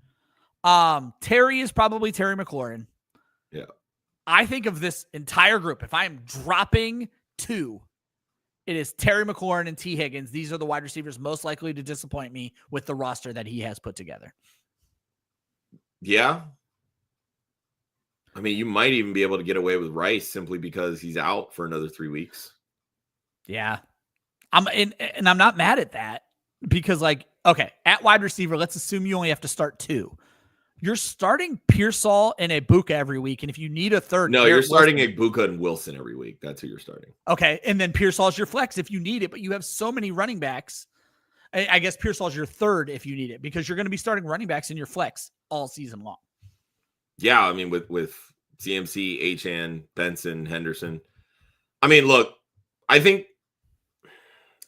Terry is probably Terry McLaurin. Yeah. I think of this entire group. If I am dropping 2, it is Terry McLaurin and T. Higgins. These are the wide receivers most likely to disappoint me with the roster that he has put together. Yeah. I mean, you might even be able to get away with Rice simply because he's out for another 3 weeks. Yeah. And I'm not mad at that because, like, okay, at wide receiver, let's assume you only have to start 2. You're starting Pearsall and Ibuka every week, and if you need a third, no, you're starting Ibuka and Wilson every week. That's who you're starting. Okay, and then Pearsall's your flex if you need it, but you have so many running backs. I guess Pearsall's your third if you need it because you're going to be starting running backs in your flex all season long. Yeah, I mean, with CMC, Achane, Benson, Henderson. I mean, look, I think,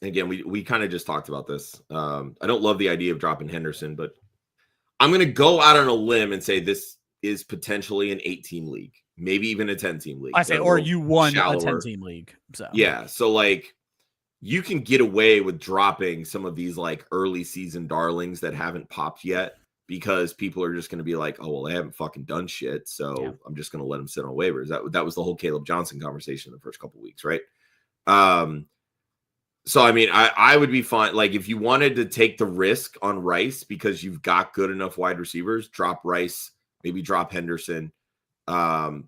again, we kind of just talked about this. I don't love the idea of dropping Henderson, but I'm going to go out on a limb and say this is potentially an 8-team league, maybe even a 10-team league. I say, or you won a 10-team league. So yeah, so like you can get away with dropping some of these like early season darlings that haven't popped yet because people are just going to be like, oh, well, they haven't fucking done shit, so yeah, I'm just going to let them sit on waivers. That was the whole Caleb Johnson conversation in the first couple of weeks, right? So, I mean, I would be fine. Like, if you wanted to take the risk on Rice because you've got good enough wide receivers, drop Rice, maybe drop Henderson. I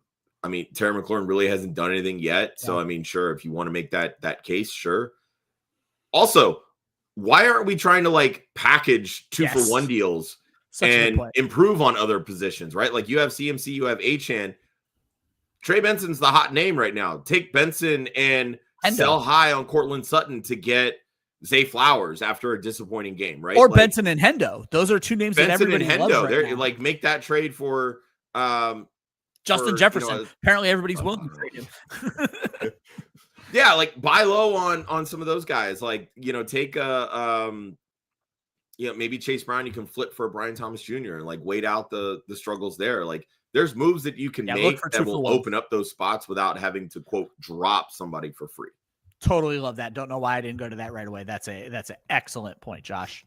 mean, Terry McLaurin really hasn't done anything yet. So, I mean, sure, if you want to make that case, sure. Also, why aren't we trying to, like, package 2-for-1 deals and improve on other positions, right? Like, you have CMC, you have Achane. Trey Benson's the hot name right now. Take Benson and sell high on Cortland Sutton to get Zay Flowers after a disappointing game, right? Or like, Benson and Hendo. Those are two names that everybody loves right now. Like, make that trade for Justin Jefferson. Apparently everybody's willing to trade him. Yeah, like buy low on some of those guys. Like, you know, take maybe Chase Brown you can flip for Brian Thomas Jr. and like wait out the struggles there. Like, there's moves that you can make that will open up those spots without having to, quote, drop somebody for free. Totally love that. Don't know why I didn't go to that right away. That's an excellent point, Josh.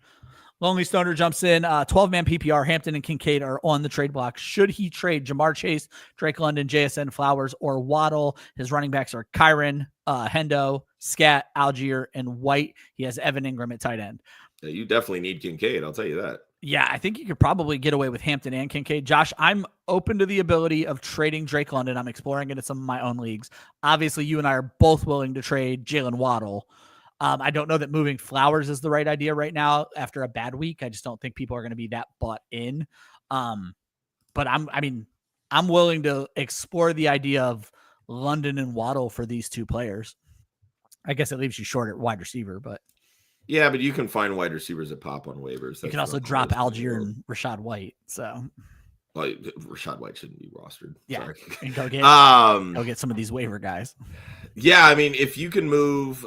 Lonely Stoner jumps in. 12-man PPR. Hampton and Kincaid are on the trade block. Should he trade Jamar Chase, Drake London, JSN Flowers, or Waddle? His running backs are Kyron, Hendo, Scat, Algier, and White. He has Evan Ingram at tight end. Yeah, you definitely need Kincaid. I'll tell you that. Yeah, I think you could probably get away with Hampton and Kincaid. Josh, I'm open to the ability of trading Drake London. I'm exploring it in some of my own leagues. Obviously, you and I are both willing to trade Jalen Waddle. I don't know that moving Flowers is the right idea right now after a bad week. I just don't think people are going to be that bought in. But I'm willing to explore the idea of London and Waddle for these two players. I guess it leaves you short at wide receiver, but. Yeah, but you can find wide receivers that pop on waivers. You can also drop Algier and Rashad White. So, well, Rashad White shouldn't be rostered. Yeah, sorry. And go get some of these waiver guys. Yeah, I mean, if you can move,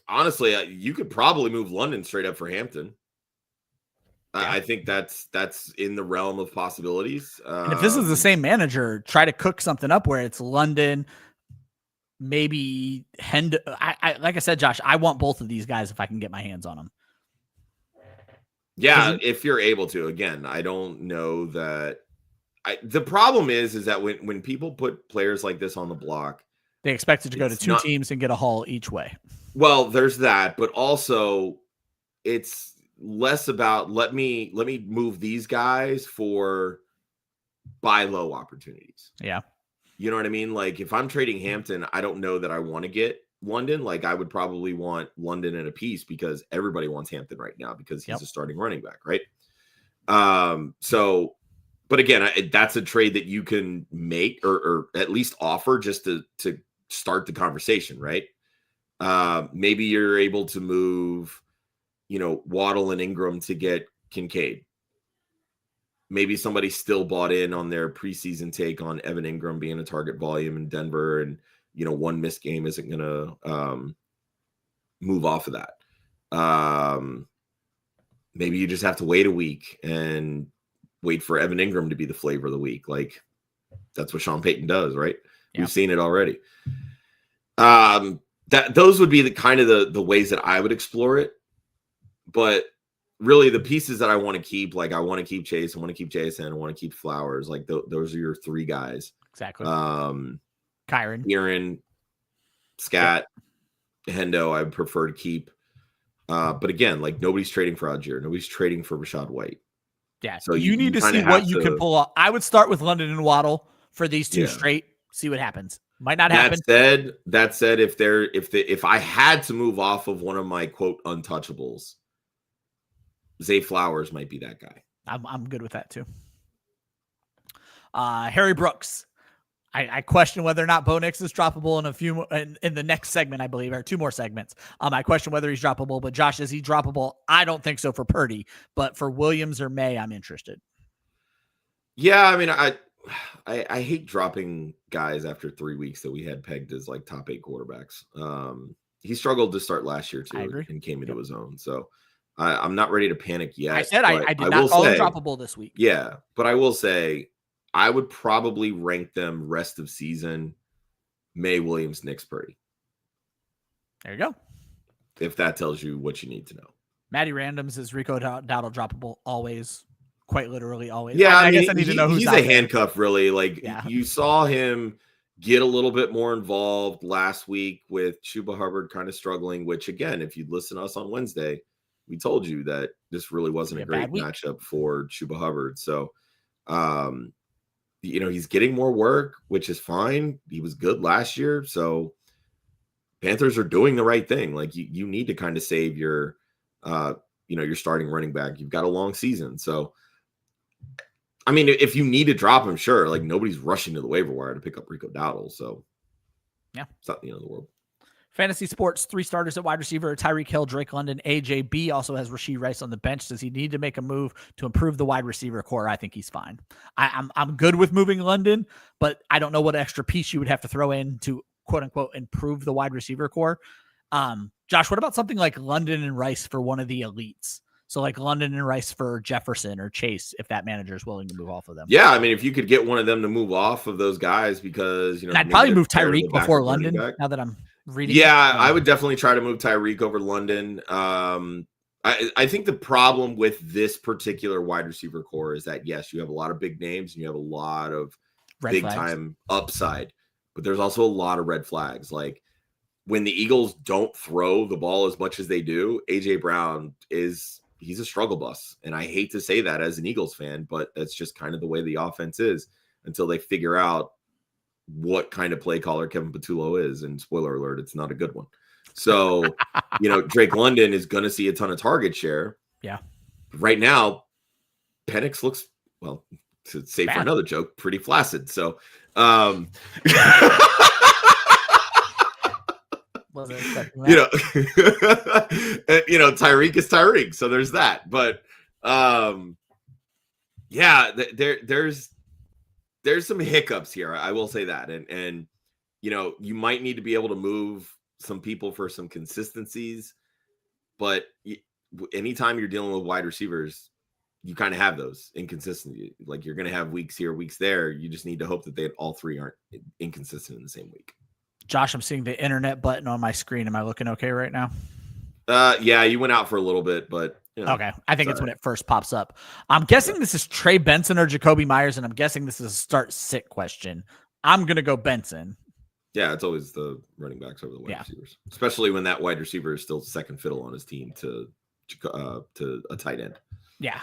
honestly, you could probably move London straight up for Hampton. Yeah. I think that's in the realm of possibilities. And if this is the same manager, try to cook something up where it's London. Maybe Hendo. Like I said, Josh, I want both of these guys if I can get my hands on them. Yeah, if you're able to. Again, I don't know that. The problem is that when people put players like this on the block, they expect it to go to two teams and get a haul each way. Well, there's that, but also it's less about let me move these guys for buy low opportunities. Yeah. You know what I mean? Like, if I'm trading Hampton, I don't know that I want to get London. Like, I would probably want London in a piece because everybody wants Hampton right now because he's a starting running back, right? So, but again, that's a trade that you can make or at least offer just to start the conversation, right? Maybe you're able to move, Waddle and Ingram to get Kincaid. Maybe somebody still bought in on their preseason take on Evan Ingram being a target volume in Denver and, one missed game isn't going to move off of that. Maybe you just have to wait a week and wait for Evan Ingram to be the flavor of the week. Like, that's what Sean Payton does, right? Yeah. We've seen it already. Those would be the kind of the ways that I would explore it. But really, the pieces that I want to keep, like I want to keep Chase, I want to keep Jason, I want to keep Flowers. Like those are your three guys. Exactly. Kyron, Scat, Hendo, I would prefer to keep. But again, like nobody's trading for Algier. Nobody's trading for Rashad White. Yeah. So you need to see what you can pull off. I would start with London and Waddle for these two straight. See what happens. Might not happen. That said, if I had to move off of one of my quote untouchables, Zay Flowers might be that guy. I'm good with that too. Harry Brooks. I question whether or not Bo Nix is droppable in the next segment, I believe, or 2 more segments. I question whether he's droppable, but Josh, is he droppable? I don't think so for Purdy, but for Williams or May, I'm interested. Yeah, I mean, I hate dropping guys after 3 weeks that we had pegged as like top 8 quarterbacks. He struggled to start last year too and came into his own. So I'm not ready to panic yet. I said I did not call him droppable this week. Yeah, but I will say I would probably rank them rest of season May, Williams, Nix, Purdy. There you go. If that tells you what you need to know. Matty Randoms is Rico Dowdle droppable always. Quite literally always. Yeah, I guess I need to know who's he's a handcuff, really. Like you saw him get a little bit more involved last week with Chuba Hubbard kind of struggling, which again, if you'd listen to us on Wednesday, we told you that this really wasn't a great matchup for Chuba Hubbard. So, he's getting more work, which is fine. He was good last year. So Panthers are doing the right thing. Like you need to kind of save your, your starting running back. You've got a long season. So, I mean, if you need to drop him, sure. Like nobody's rushing to the waiver wire to pick up Rico Dowdle. So yeah, it's not the end of the world. Fantasy Sports, 3 starters at wide receiver: Tyreek Hill, Drake London, AJB. Also has Rashee Rice on the bench. Does he need to make a move to improve the wide receiver core? I think he's fine. I'm good with moving London, but I don't know what extra piece you would have to throw in to quote unquote improve the wide receiver core. Josh, what about something like London and Rice for one of the elites? So like London and Rice for Jefferson or Chase, if that manager is willing to move off of them. Yeah, I mean, if you could get one of them to move off of those guys, because and I'd probably move Tyreek before London. Now that I'm reading, I would definitely try to move Tyreek over London. I think the problem with this particular wide receiver core is that yes, you have a lot of big names and you have a lot of big time upside, but there's also a lot of red flags. Like when the Eagles don't throw the ball as much as they do, AJ Brown he's a struggle bus. And I hate to say that as an Eagles fan, but that's just kind of the way the offense is until they figure out what kind of play caller Kevin Patullo is. And spoiler alert, it's not a good one. So, Drake London is going to see a ton of target share. Yeah. Right now, Penix looks, well, to say for another joke, pretty flaccid. So, Tyreek is Tyreek, so there's that. But there's some hiccups here. I will say that, and you might need to be able to move some people for some consistencies. But anytime you're dealing with wide receivers, you kind of have those inconsistencies. Like you're going to have weeks here, weeks there. You just need to hope that they all three aren't inconsistent in the same week. Josh, I'm seeing the internet button on my screen. Am I looking okay right now? Yeah, you went out for a little bit, but okay. I think it's when it first pops up. I'm guessing this is Trey Benson or Jacoby Myers, and I'm guessing this is a start-sit question. I'm gonna go Benson. Yeah, it's always the running backs over the wide receivers, especially when that wide receiver is still second fiddle on his team to a tight end. Yeah.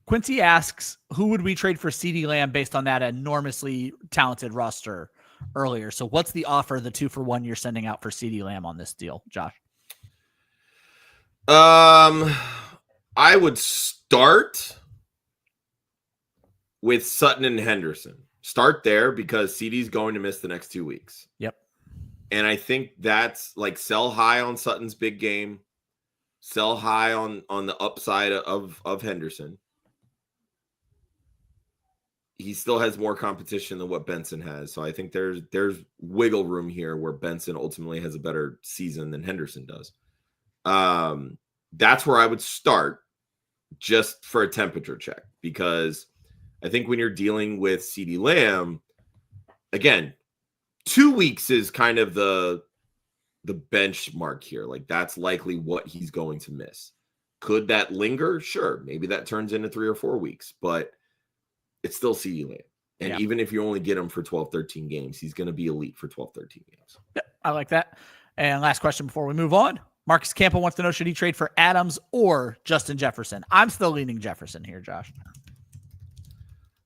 Quincy asks, who would we trade for CeeDee Lamb based on that enormously talented roster earlier? So what's the offer, the 2-for-1 you're sending out for CeeDee Lamb on this deal, Josh? I would start with Sutton and Henderson. Start there because CeeDee's going to miss the next 2 weeks. Yep. And I think that's like sell high on Sutton's big game, sell high on the upside of Henderson. He still has more competition than what Benson has. So I think there's wiggle room here where Benson ultimately has a better season than Henderson does. That's where I would start just for a temperature check, because I think when you're dealing with CeeDee Lamb, again, 2 weeks is kind of the benchmark here. Like that's likely what he's going to miss. Could that linger? Sure. Maybe that turns into 3 or 4 weeks, but it's still CeeDee Lamb. And even if you only get him for 12, 13 games, he's going to be elite for 12, 13 games. I like that. And last question before we move on. Marcus Campo wants to know, should he trade for Adams or Justin Jefferson? I'm still leaning Jefferson here, Josh.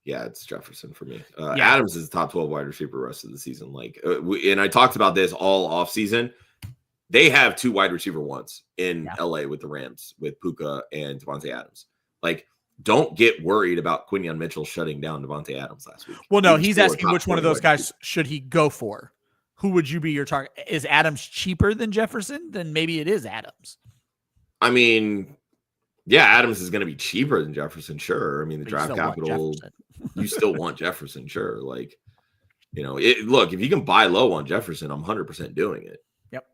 Yeah, it's Jefferson for me. Adams is the top 12 wide receiver rest of the season. And I talked about this all off season. They have 2 wide receiver ones in LA with the Rams, with Puka and Devontae Adams. Don't get worried about Quinyon Mitchell shutting down Devontae Adams last week. Well, no, he's asking which one of those guys should he go for? Who would you be your target? Is Adams cheaper than Jefferson? Then maybe it is Adams. I mean, yeah, Adams is going to be cheaper than Jefferson, sure. I mean, the draft capital, you still want Jefferson, sure. Look, if you can buy low on Jefferson, I'm 100% doing it. Yep.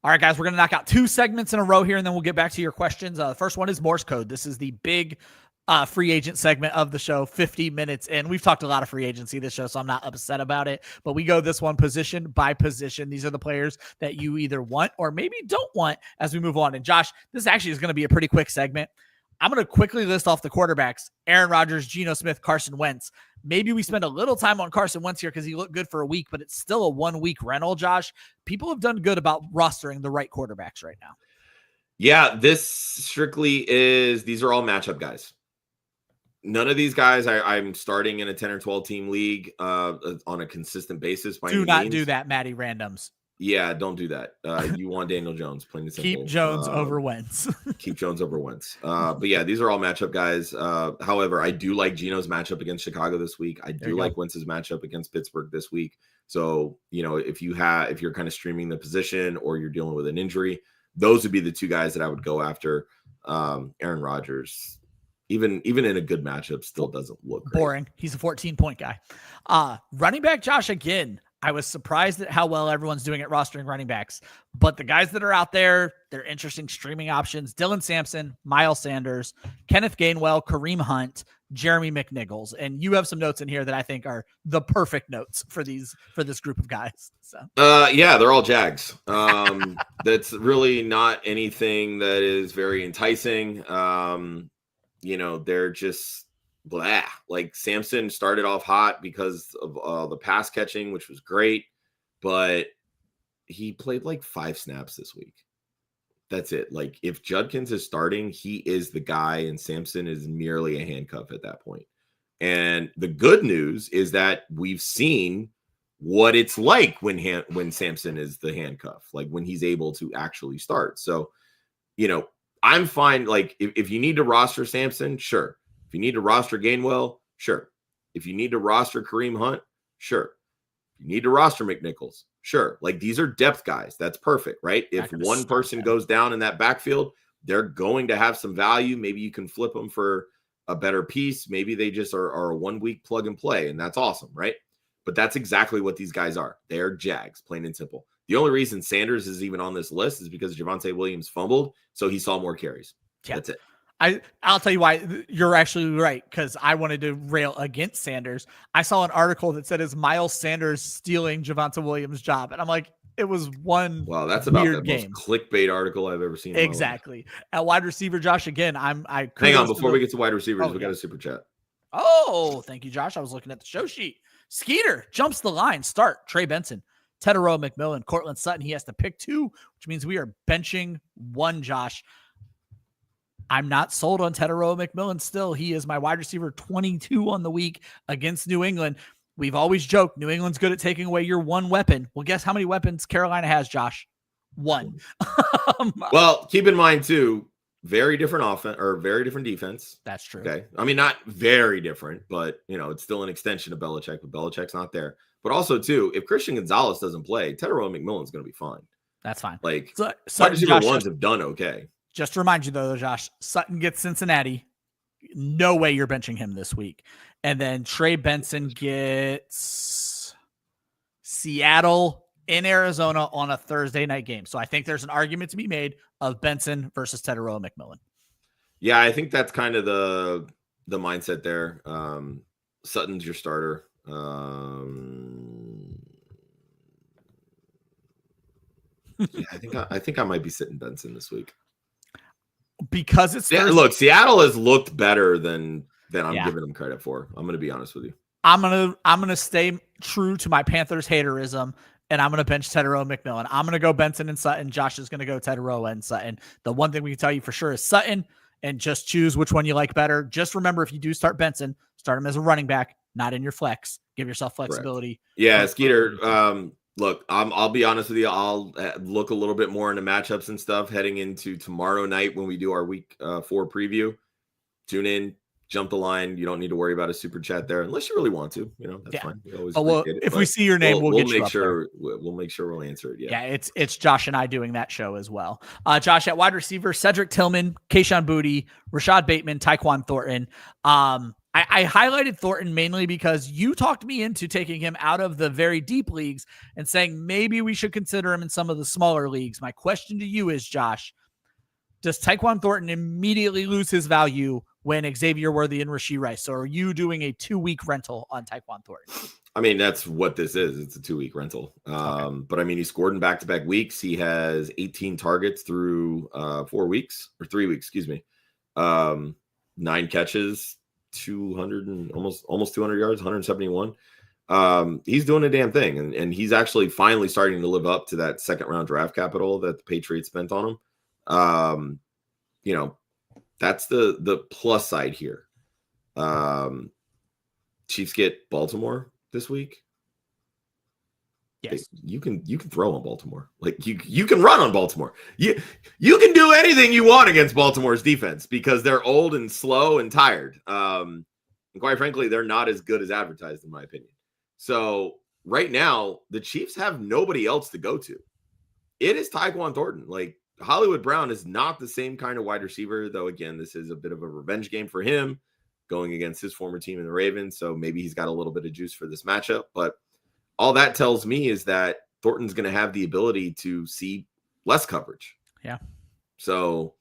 All right, guys, we're going to knock out 2 segments in a row here, and then we'll get back to your questions. The first one is Morse code. This is the big free agent segment of the show, 50 minutes. And we've talked a lot of free agency this show, so I'm not upset about it. But we go this one position by position. These are the players that you either want or maybe don't want as we move on. And Josh, this actually is going to be a pretty quick segment. I'm going to quickly list off the quarterbacks: Aaron Rodgers, Geno Smith, Carson Wentz. Maybe we spend a little time on Carson Wentz here because he looked good for a week, but it's still a 1-week rental, Josh. People have done good about rostering the right quarterbacks right now. Yeah, this strictly these are all matchup guys. None of these guys I'm starting in a 10 or 12 team league on a consistent basis. Do not do that, Matty Randoms. Yeah, don't do that. You want Daniel Jones, plain and simple. Keep Jones over Wentz. Keep Jones over Wentz. But yeah, these are all matchup guys. However, I do like Geno's matchup against Chicago this week. I do like Wentz's matchup against Pittsburgh this week. So, if you're kind of streaming the position or you're dealing with an injury, those would be the 2 guys that I would go after. Aaron Rodgers, even in a good matchup, still doesn't look great. Boring. He's a 14-point guy. Running back Josh, again, I was surprised at how well everyone's doing at rostering running backs. But the guys that are out there, they're interesting streaming options: Dylan Sampson, Miles Sanders, Kenneth Gainwell, Kareem Hunt, Jeremy McNichols. And you have some notes in here that I think are the perfect notes for this group of guys. So yeah, they're all Jags. That's really not anything that is very enticing. They're just blah. Like, Samson started off hot because of the pass catching, which was great, but he played like 5 snaps this week. That's it. Like, if Judkins is starting, he is the guy, and Samson is merely a handcuff at that point. And the good news is that we've seen what it's like when Samson is the handcuff, like when he's able to actually start. So, I'm fine. Like, if you need to roster Samson, sure. If you need to roster Gainwell, sure. If you need to roster Kareem Hunt, sure. If you need to roster McNichols, sure. Like, these are depth guys. That's perfect, right? If one person goes down in that backfield, they're going to have some value. Maybe you can flip them for a better piece. Maybe they just are a 1-week plug and play, and that's awesome, right? But that's exactly what these guys are. They're Jags, plain and simple. The only reason Sanders is even on this list is because Javonte Williams fumbled, so he saw more carries. Yeah. That's it. I'll tell you why you're actually right, because I wanted to rail against Sanders. I saw an article that said, is Miles Sanders stealing Javonte Williams' job? And I'm like, it was one Wow, that's about the game. Most clickbait article I've ever seen. Exactly. At wide receiver, Josh, again, hang on, before we get to wide receivers, we got a super chat. Oh, thank you, Josh. I was looking at the show sheet. Skeeter jumps the line. Start Trey Benson, Tedero McMillan, Cortland Sutton. He has to pick 2, which means we are benching 1, Josh. I'm not sold on Tedero McMillan still. He is my wide receiver 22 on the week against New England. We've always joked New England's good at taking away your one weapon. Well, guess how many weapons Carolina has, Josh? 1. Well, keep in mind, too, very different offense or very different defense. That's true. Okay. I mean, not very different, but, it's still an extension of Belichick, but Belichick's not there. But also, too, if Christian Gonzalez doesn't play, Tedero McMillan's going to be fine. That's fine. Like, wide receiver ones have done okay. Just to remind you, though, Josh, Sutton gets Cincinnati. No way you're benching him this week. And then Trey Benson gets Seattle in Arizona on a Thursday night game. So I think there's an argument to be made of Benson versus Tedero McMillan. Yeah, I think that's kind of the mindset there. Sutton's your starter. Yeah, I think I might be sitting Benson this week. Because it's Thursday. Look, Seattle has looked better than I'm giving them credit for. I'm going to be honest with you. I'm gonna stay true to my Panthers haterism and I'm going to bench Teteroa McMillan. I'm going to go Benson and Sutton. Josh is going to go Teteroa and Sutton. The one thing we can tell you for sure is Sutton, and just choose which one you like better. Just remember, if you do start Benson, start him as a running back, not in your flex. Give yourself flexibility. Correct. Yeah, Skeeter, look, I'll be honest with you. I'll look a little bit more into matchups and stuff heading into tomorrow night when we do our week 4 preview. Tune in, jump the line. You don't need to worry about a super chat there unless you really want to. That's fine. We always if we see your name, we'll get make you sure we'll make sure we'll answer it. Yeah, it's Josh and I doing that show as well. Josh at wide receiver, Cedric Tillman, Kayshon Boutte, Rashad Bateman, Tyquan Thornton. I highlighted Thornton mainly because you talked me into taking him out of the very deep leagues and saying maybe we should consider him in some of the smaller leagues. My question to you is, Josh, does Tyquan Thornton immediately lose his value when Xavier Worthy and Rashee Rice? So are you doing a 2-week rental on Tyquan Thornton? I mean, that's what this is. It's a 2-week rental. Okay. But I mean, he scored in back-to-back weeks. He has 18 targets through 4 weeks or 3 weeks, excuse me. 9 catches, 200 and almost 200 yards, 171. He's doing a damn thing. And he's actually finally starting to live up to that second round draft capital that the Patriots spent on him. That's the plus side here. Chiefs get Baltimore this week. Yes, you can throw on Baltimore. Like you can run on Baltimore. You can do anything you want against Baltimore's defense because they're old and slow and tired. And quite frankly, they're not as good as advertised, in my opinion. So right now, the Chiefs have nobody else to go to. It is Tyquan Thornton. Like, Hollywood Brown is not the same kind of wide receiver, though. Again, this is a bit of a revenge game for him going against his former team in the Ravens. So maybe he's got a little bit of juice for this matchup. But all that tells me is that Thornton's going to have the ability to see less coverage. Yeah. So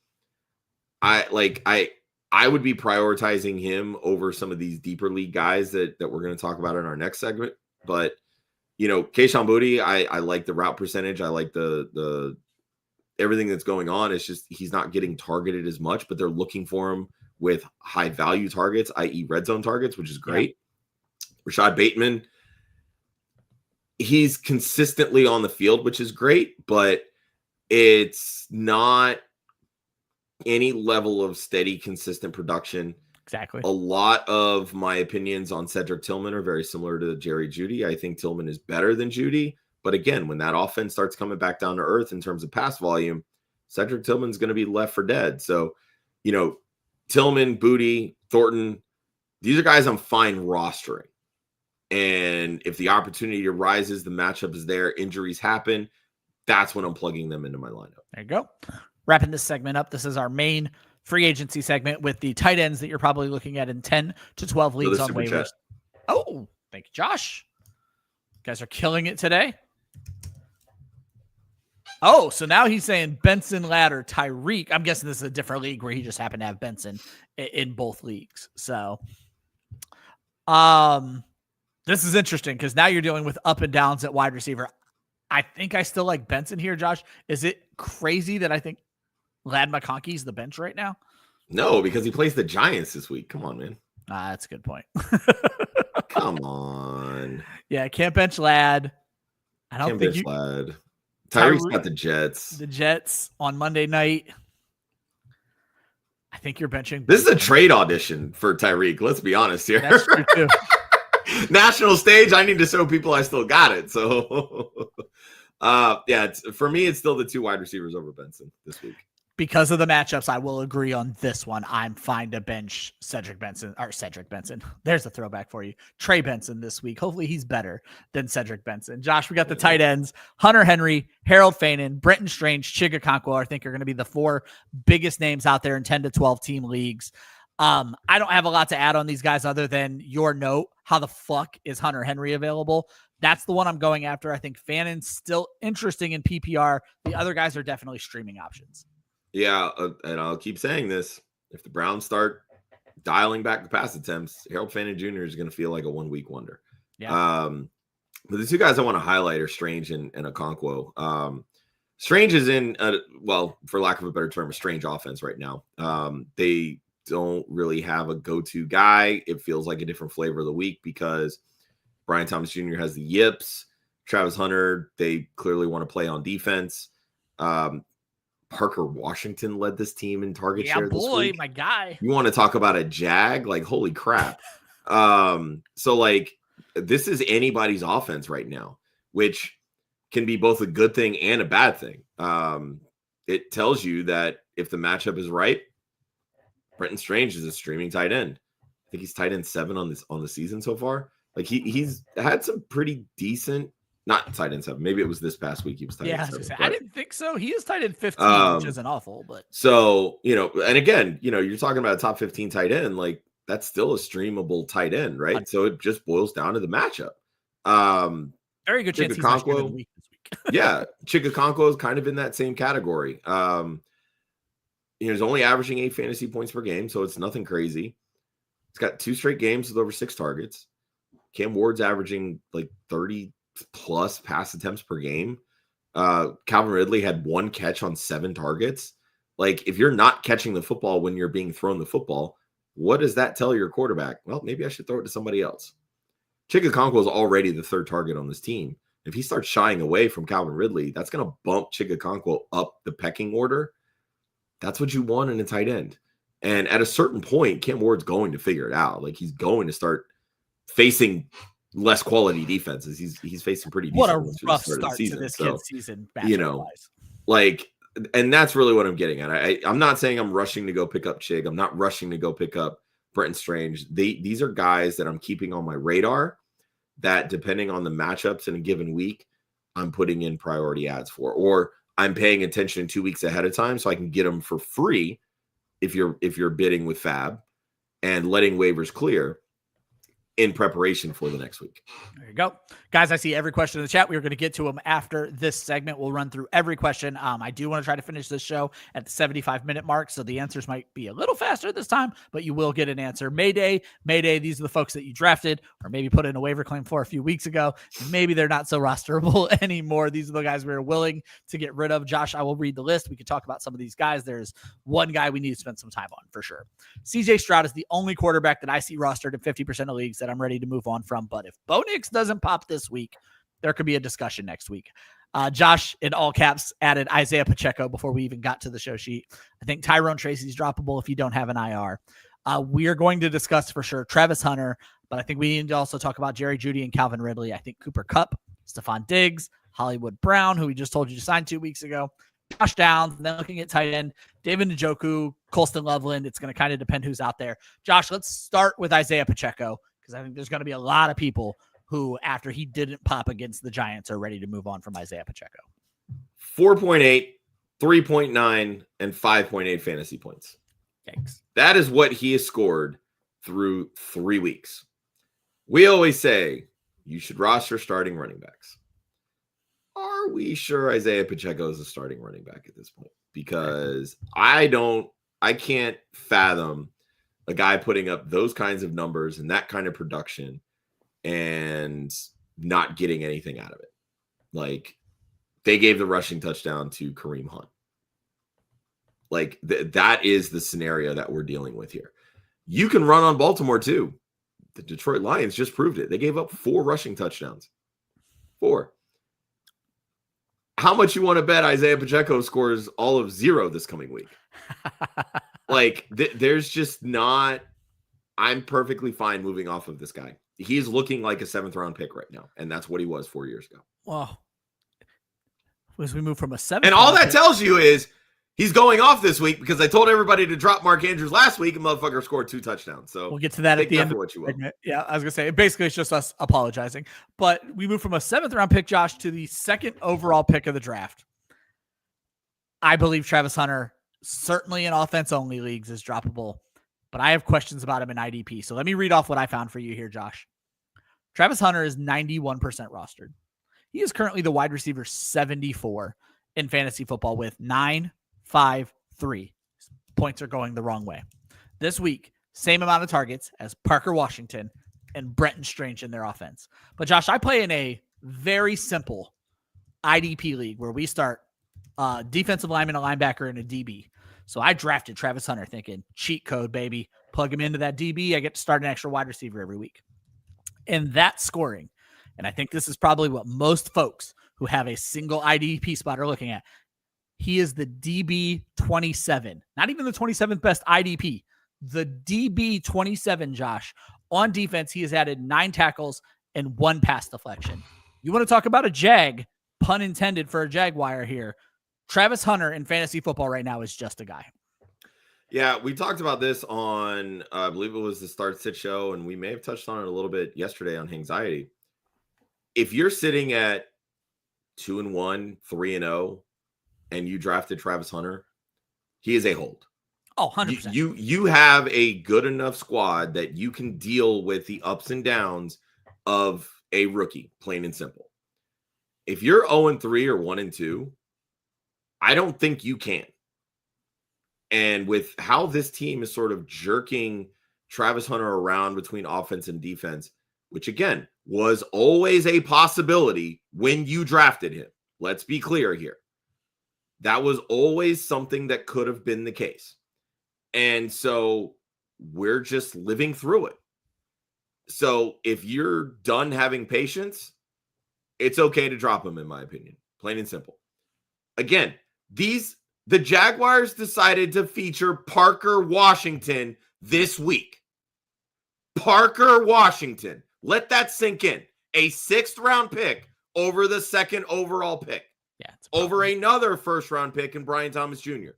I would be prioritizing him over some of these deeper league guys that we're going to talk about in our next segment. But, Kayshon Boutte, I like the route percentage. I like the everything that's going on. It's just he's not getting targeted as much, but they're looking for him with high value targets, i.e. red zone targets, which is great. Yeah. Rashad Bateman, he's consistently on the field, which is great, but it's not any level of steady, consistent production. Exactly. A lot of my opinions on Cedric Tillman are very similar to Jerry Jeudy. I think Tillman is better than Jeudy. But again, when that offense starts coming back down to earth in terms of pass volume, Cedric Tillman's going to be left for dead. So, Tillman, Boutte, Thornton, these are guys I'm fine rostering. And if the opportunity arises, the matchup is there, injuries happen, that's when I'm plugging them into my lineup. There you go. Wrapping this segment up, this is our main free agency segment with the tight ends that you're probably looking at in 10 to 12 leagues on waivers. Chat. Oh, thank you, Josh. You guys are killing it today. Oh, so now he's saying Benson, Ladd, or Tyreek. I'm guessing this is a different league where he just happened to have Benson in both leagues. So, this is interesting because now you're dealing with up and downs at wide receiver. I think I still like Benson here, Josh. Is it crazy that I think Ladd McConkey's the bench right now? No, because he plays the Giants this week. Come on, man. That's a good point. Come on. Yeah, can't bench Ladd. I don't think you Ladd. Tyreek's got the Jets. The Jets on Monday night. I think you're benching. This is a trade audition for Tyreek. Let's be honest here. That's true too. National stage. I need to show people I still got it. So, for me, it's still the 2 wide receivers over Benson this week. Because of the matchups, I will agree on this one. I'm fine to bench Cedric Benson. There's a throwback for you. Trey Benson this week. Hopefully he's better than Cedric Benson. Josh, we got the tight ends. Hunter Henry, Harold Fanon, Brenton Strange, Chig Okonkwo, I think are going to be the 4 biggest names out there in 10 to 12 team leagues. I don't have a lot to add on these guys other than your note. How the fuck is Hunter Henry available? That's the one I'm going after. I think Fanon's still interesting in PPR. The other guys are definitely streaming options. Yeah, and I'll keep saying this. If the Browns start dialing back the pass attempts, Harold Fanon Jr. is going to feel like a 1-week wonder. Yeah. But the 2 guys I want to highlight are Strange and Okonkwo. Strange is in, for lack of a better term, a strange offense right now. They don't really have a go-to guy. It feels like a different flavor of the week because Brian Thomas Jr. has the yips. Travis Hunter, they clearly want to play on defense. Parker Washington led this team in target share this week. My guy. You want to talk about a jag? Like, holy crap. So like this is anybody's offense right now, which can be both a good thing and a bad thing. It tells you that if the matchup is right, Brenton Strange is a streaming tight end. I think he's tight end 7 on the season so far. Like he's had some pretty decent, not tight end 7. Maybe it was this past week he was tight end 7. I didn't think so. He is tight end 15, which isn't awful, but so and again, you're talking about a top 15 tight end, like that's still a streamable tight end, right? So it just boils down to the matchup. Very good chance he's actually in the week this week. Yeah, Chikakonko is kind of in that same category. He's only averaging 8 fantasy points per game, so it's nothing crazy. He's got 2 straight games with over 6 targets. Cam Ward's averaging like 30 plus pass attempts per game. Calvin Ridley had 1 catch on 7 targets. Like, if you're not catching the football when you're being thrown the football, what does that tell your quarterback? Well, maybe I should throw it to somebody else. Chikakonko is already the 3rd target on this team. If he starts shying away from Calvin Ridley, that's going to bump Chikakonko up the pecking order. That's what you want in a tight end. And at a certain point, Cam Ward's going to figure it out. Like, he's going to start facing less quality defenses. He's facing pretty decent. What a ones rough start to this kid's season. Like, and that's really what I'm getting at. I'm not saying I'm rushing to go pick up Chig. I'm not rushing to go pick up Brenton Strange. These are guys that I'm keeping on my radar that, depending on the matchups in a given week, I'm putting in priority ads for, or I'm paying attention 2 weeks ahead of time so I can get them for free if you're bidding with FAAB and letting waivers clear in preparation for the next week. There you go. Guys, I see every question in the chat. We are going to get to them after this segment. We'll run through every question. I do want to try to finish this show at the 75-minute mark, so the answers might be a little faster this time, but you will get an answer. Mayday, these are the folks that you drafted or maybe put in a waiver claim for a few weeks ago. Maybe they're not so rosterable anymore. These are the guys we're willing to get rid of. Josh, I will read the list. We can talk about some of these guys. There's one guy we need to spend some time on for sure. CJ Stroud is the only quarterback that I see rostered in 50% of leagues that I'm ready to move on from. But if Bo Nix doesn't pop this week, there could be a discussion next week. Josh, in all caps, added Isaiah Pacheco before we even got to the show sheet. I think Tyrone Tracy's droppable if you don't have an IR. We are going to discuss for sure Travis Hunter, but I think we need to also talk about Jerry Jeudy and Calvin Ridley. I think Cooper Kupp, Stephon Diggs, Hollywood Brown, who we just told you to sign 2 weeks ago, Josh Downs, and then looking at tight end, David Njoku, Colston Loveland. It's going to kind of depend who's out there. Josh, let's start with Isaiah Pacheco, because I think there's going to be a lot of people who, after he didn't pop against the Giants, are ready to move on from Isaiah Pacheco. 4.8, 3.9, and 5.8 fantasy points. Yikes. That is what he has scored through 3 weeks. We always say you should roster starting running backs. Are we sure Isaiah Pacheco is a starting running back at this point? Because I can't fathom a guy putting up those kinds of numbers and that kind of production and not getting anything out of it. Like, they gave the rushing touchdown to Kareem Hunt. Like, that is the scenario that we're dealing with here. You can run on Baltimore too. The Detroit Lions just proved it. They gave up 4 rushing touchdowns. 4. How much you want to bet Isaiah Pacheco scores all of 0 this coming week? Like, there's just not. I'm perfectly fine moving off of this guy. He's looking like a 7th round pick right now, and that's what he was 4 years ago. Well, as we move from a 7th, and all that tells you is he's going off this week because I told everybody to drop Mark Andrews last week, and motherfucker scored 2 touchdowns. So we'll get to that at the end of what you will. Yeah, I was gonna say basically it's just us apologizing, but we move from a 7th round pick, Josh, to the 2nd overall pick of the draft. I believe Travis Hunter, certainly in offense only leagues, is droppable, but I have questions about him in IDP. So let me read off what I found for you here, Josh. Travis Hunter is 91% rostered. He is currently the wide receiver 74 in fantasy football with 9.53. Points are going the wrong way. This week, same amount of targets as Parker Washington and Brenton Strange in their offense. But Josh, I play in a very simple IDP league where we start defensive lineman, a linebacker, and a DB. So I drafted Travis Hunter thinking cheat code, baby. Plug him into that DB. I get to start an extra wide receiver every week. And that scoring and I think this is probably what most folks who have a single IDP spot are looking at. He is the DB 27, not even the 27th best IDP, the DB 27, Josh. On defense, he has added 9 tackles and 1 pass deflection. You want to talk about a Jag, pun intended for a Jaguar here. Travis Hunter in fantasy football right now is just a guy. Yeah, we talked about this on, I believe it was the Start Sit show, and we may have touched on it a little bit yesterday on Hangxiety. If you're sitting at 2-1, 3-0, and you drafted Travis Hunter, he is a hold. Oh, 100%. You have a good enough squad that you can deal with the ups and downs of a rookie, plain and simple. If you're 0-3 or 1-2, I don't think you can. And with how this team is sort of jerking Travis Hunter around between offense and defense, which again was always a possibility when you drafted him. Let's be clear here. That was always something that could have been the case. And so we're just living through it. So if you're done having patience, it's okay to drop him, in my opinion. Plain and simple. Again, the Jaguars decided to feature Parker Washington this week. Parker Washington. Let that sink in. A 6th round pick over the 2nd overall pick. Yeah, over another 1st round pick in Brian Thomas Jr.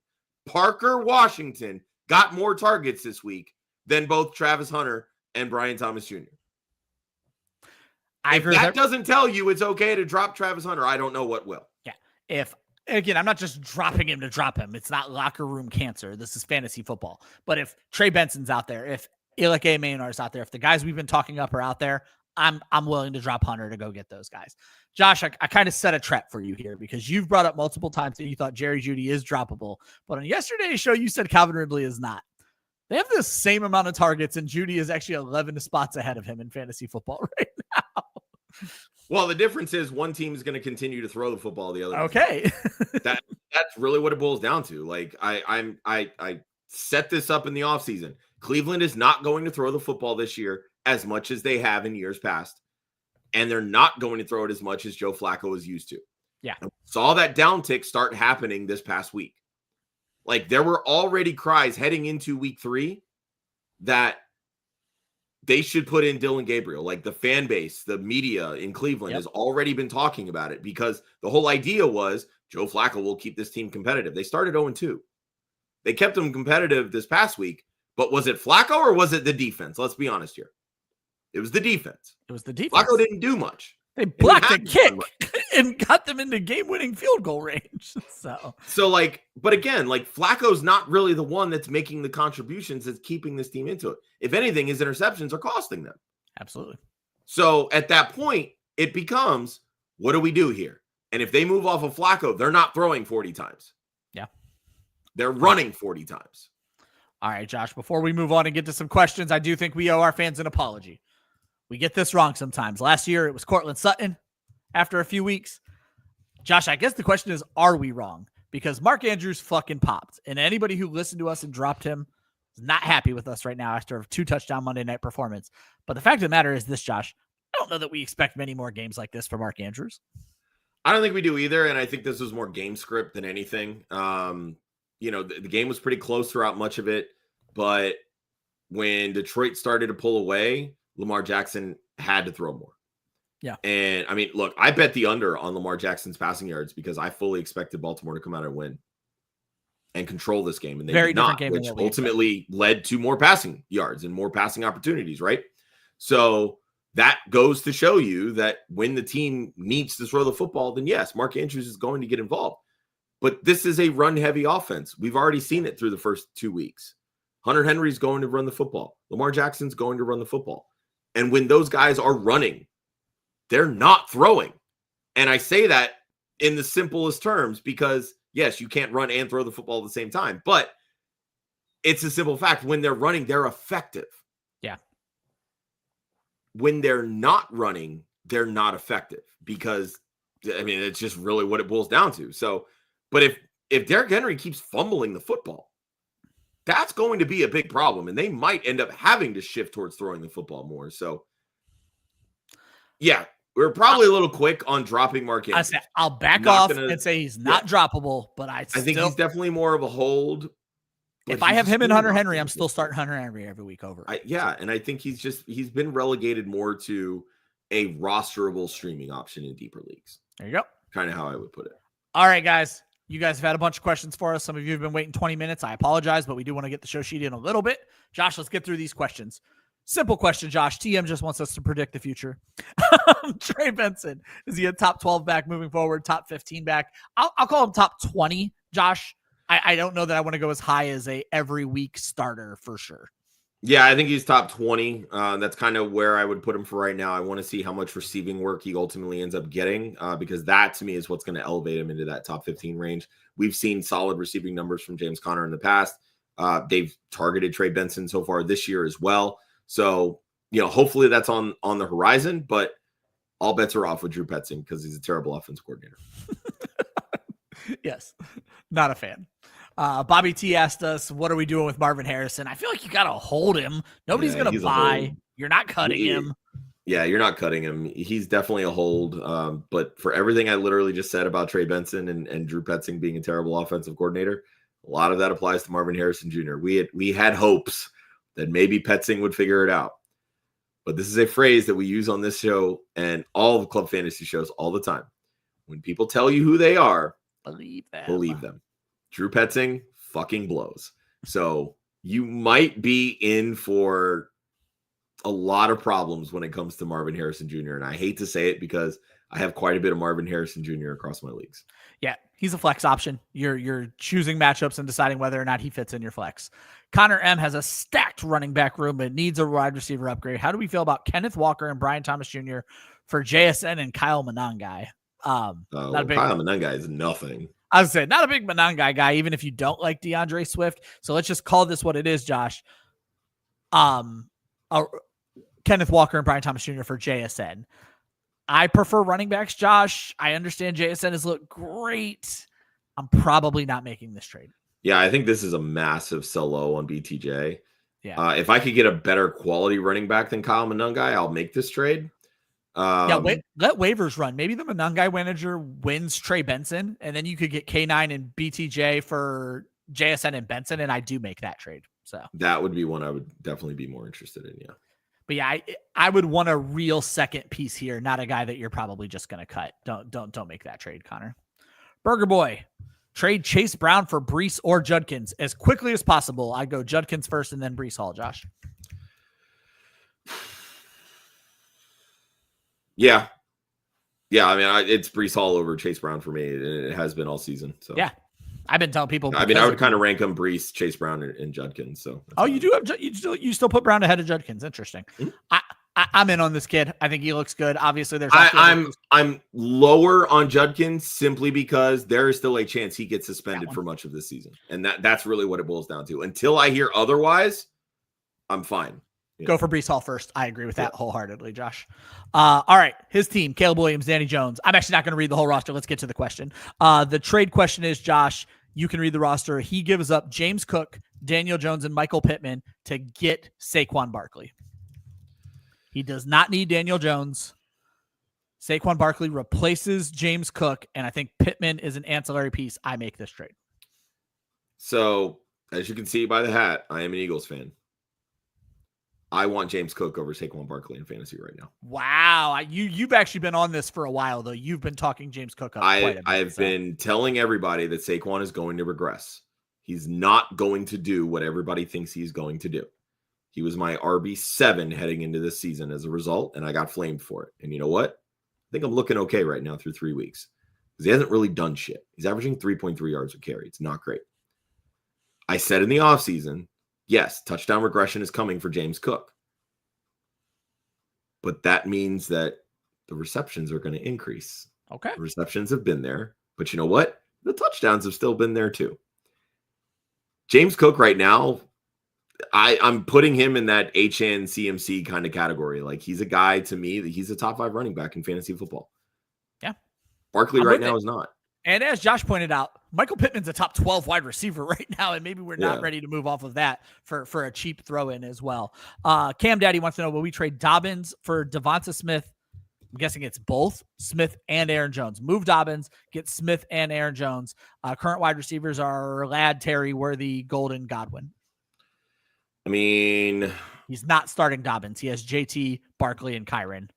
Parker Washington got more targets this week than both Travis Hunter and Brian Thomas Jr. If that doesn't tell you it's okay to drop Travis Hunter, I don't know what will. Yeah. Again, I'm not just dropping him to drop him. It's not locker room cancer. This is fantasy football. But if Trey Benson's out there, if Elic Ayomanor is out there, if the guys we've been talking up are out there, I'm willing to drop Hunter to go get those guys. Josh, I kind of set a trap for you here because you've brought up multiple times that you thought Jerry Jeudy is droppable. But on yesterday's show, you said Calvin Ridley is not. They have the same amount of targets, and Jeudy is actually 11 spots ahead of him in fantasy football right now. Well, the difference is one team is going to continue to throw the football, the other. Okay. That's really what it boils down to. Like I set this up in the offseason. Cleveland is not going to throw the football this year as much as they have in years past. And they're not going to throw it as much as Joe Flacco is used to. Yeah. And saw that downtick start happening this past week. Like there were already cries heading into week 3 that they should put in Dylan Gabriel. Like the fan base, the media in Cleveland has already been talking about it because the whole idea was Joe Flacco will keep this team competitive. They started 0-2. They kept them competitive this past week, but was it Flacco or was it the defense? Let's be honest here. It was the defense. It was the defense. Flacco didn't do much. They blocked a kick and got them into game-winning field goal range. So like, but again, like Flacco's not really the one that's making the contributions that's keeping this team into it. If anything, his interceptions are costing them. Absolutely. So at that point, it becomes, what do we do here? And if they move off of Flacco, they're not throwing 40 times. Yeah. They're running 40 times. All right, Josh, before we move on and get to some questions, I do think we owe our fans an apology. We get this wrong sometimes. Last year, it was Cortland Sutton after a few weeks. Josh, I guess the question is, are we wrong? Because Mark Andrews fucking popped. And anybody who listened to us and dropped him is not happy with us right now after a 2-touchdown Monday night performance. But the fact of the matter is this, Josh. I don't know that we expect many more games like this for Mark Andrews. I don't think we do either. And I think this was more game script than anything. The game was pretty close throughout much of it. But when Detroit started to pull away, Lamar Jackson had to throw more. Yeah. And I mean, look, I bet the under on Lamar Jackson's passing yards because I fully expected Baltimore to come out and win and control this game. And they did not, which ultimately led to more passing yards and more passing opportunities, right? So that goes to show you that when the team needs to throw the football, then yes, Mark Andrews is going to get involved. But this is a run-heavy offense. We've already seen it through the first 2 weeks. Hunter Henry's going to run the football. Lamar Jackson's going to run the football. And when those guys are running, they're not throwing. And I say that in the simplest terms because, yes, you can't run and throw the football at the same time. But it's a simple fact. When they're running, they're effective. Yeah. When they're not running, they're not effective because, I mean, it's just really what it boils down to. So, but if Derrick Henry keeps fumbling the football, that's going to be a big problem, and they might end up having to shift towards throwing the football more. So, yeah, we're probably a little quick on dropping Mark Andrews. I'll back off and say he's not droppable, but I think he's definitely more of a hold. If I have him and Hunter Henry, I'm still starting Hunter Henry every week over. And I think he's been relegated more to a rosterable streaming option in deeper leagues. There you go. Kind of how I would put it. All right, guys. You guys have had a bunch of questions for us. Some of you have been waiting 20 minutes. I apologize, but we do want to get the show sheet in a little bit. Josh, let's get through these questions. Simple question, Josh. TM just wants us to predict the future. Trey Benson, is he a top 12 back moving forward, top 15 back? I'll call him top 20, Josh. I don't know that I want to go as high as a every week starter for sure. Yeah, I think he's top 20. That's kind of where I would put him for right now. I want to see how much receiving work he ultimately ends up getting because that to me is what's going to elevate him into that top 15 range. We've seen solid receiving numbers from James Conner in the past. They've targeted Trey Benson so far this year as well. So, hopefully that's on the horizon, but all bets are off with Drew Petzing because he's a terrible offense coordinator. Yes, not a fan. Bobby T asked us, what are we doing with Marvin Harrison? I feel like you got to hold him. Nobody's going to buy. You're not cutting him. Yeah, you're not cutting him. He's definitely a hold. But for everything I literally just said about Trey Benson and Drew Petzing being a terrible offensive coordinator, a lot of that applies to Marvin Harrison Jr. We had hopes that maybe Petzing would figure it out. But this is a phrase that we use on this show and all the Club Fantasy shows all the time. When people tell you who they are, believe them. Drew Petzing fucking blows. So you might be in for a lot of problems when it comes to Marvin Harrison Jr. And I hate to say it because I have quite a bit of Marvin Harrison Jr. across my leagues. Yeah, he's a flex option. You're choosing matchups and deciding whether or not he fits in your flex. Connor M has a stacked running back room, but needs a wide receiver upgrade. How do we feel about Kenneth Walker and Brian Thomas Jr. for JSN and Kyle Monangai? Kyle Monangai is nothing. I was saying, not a big Monangai guy, even if you don't like DeAndre Swift. So let's just call this what it is, Josh. Kenneth Walker and Brian Thomas Jr. for JSN. I prefer running backs, Josh. I understand JSN has looked great. I'm probably not making this trade. Yeah, I think this is a massive sell low on BTJ. Yeah. If I could get a better quality running back than Kyle Monangai, I'll make this trade. Let waivers run. Maybe the Monangai manager wins Trey Benson, and then you could get K9 and BTJ for JSN and Benson, and I do make that trade. So that would be one I would definitely be more interested in. Yeah. But yeah, I would want a real second piece here, not a guy that you're probably just going to cut. Don't make that trade, Connor. Burger Boy, trade Chase Brown for Breece or Judkins as quickly as possible. I'd go Judkins first and then Breece Hall, Josh. Yeah. I mean, it's Breece Hall over Chase Brown for me, and it has been all season. So yeah, I've been telling people. I mean, I would kind of rank them Breece, Chase Brown, and Judkins. So you do have you still put Brown ahead of Judkins. Interesting. Mm-hmm. I'm in on this kid. I think he looks good. Obviously, there's I'm lower on Judkins simply because there is still a chance he gets suspended for much of this season, and that's really what it boils down to. Until I hear otherwise, I'm fine. Yeah. Go for Breece Hall first. I agree with that wholeheartedly, Josh. All right. His team, Caleb Williams, Danny Jones. I'm actually not going to read the whole roster. Let's get to the question. The trade question is, Josh, you can read the roster. He gives up James Cook, Daniel Jones, and Michael Pittman to get Saquon Barkley. He does not need Daniel Jones. Saquon Barkley replaces James Cook, and I think Pittman is an ancillary piece. I make this trade. So, as you can see by the hat, I am an Eagles fan. I want James Cook over Saquon Barkley in fantasy right now. Wow. You've actually been on this for a while, though. You've been talking James Cook up quite a bit. I've been telling everybody that Saquon is going to regress. He's not going to do what everybody thinks he's going to do. He was my RB7 heading into this season as a result, and I got flamed for it. And you know what? I think I'm looking okay right now through 3 weeks because he hasn't really done shit. He's averaging 3.3 yards a carry. It's not great. I said in the offseason, yes, touchdown regression is coming for James Cook. But that means that the receptions are going to increase. Okay. The receptions have been there. But you know what? The touchdowns have still been there too. James Cook right now, I'm putting him in that HN CMC kind of category. Like he's a guy to me that he's a top 5 running back in fantasy football. Yeah. Barkley right now is not. And as Josh pointed out, Michael Pittman's a top 12 wide receiver right now, and maybe we're not ready to move off of that for a cheap throw-in as well. Cam Daddy wants to know, will we trade Dobbins for Devonta Smith, I'm guessing it's both Smith and Aaron Jones. Move Dobbins, get Smith and Aaron Jones. Current wide receivers are Ladd, Terry, Worthy, Golden, Godwin. I mean, he's not starting Dobbins. He has JT, Barkley, and Kyron.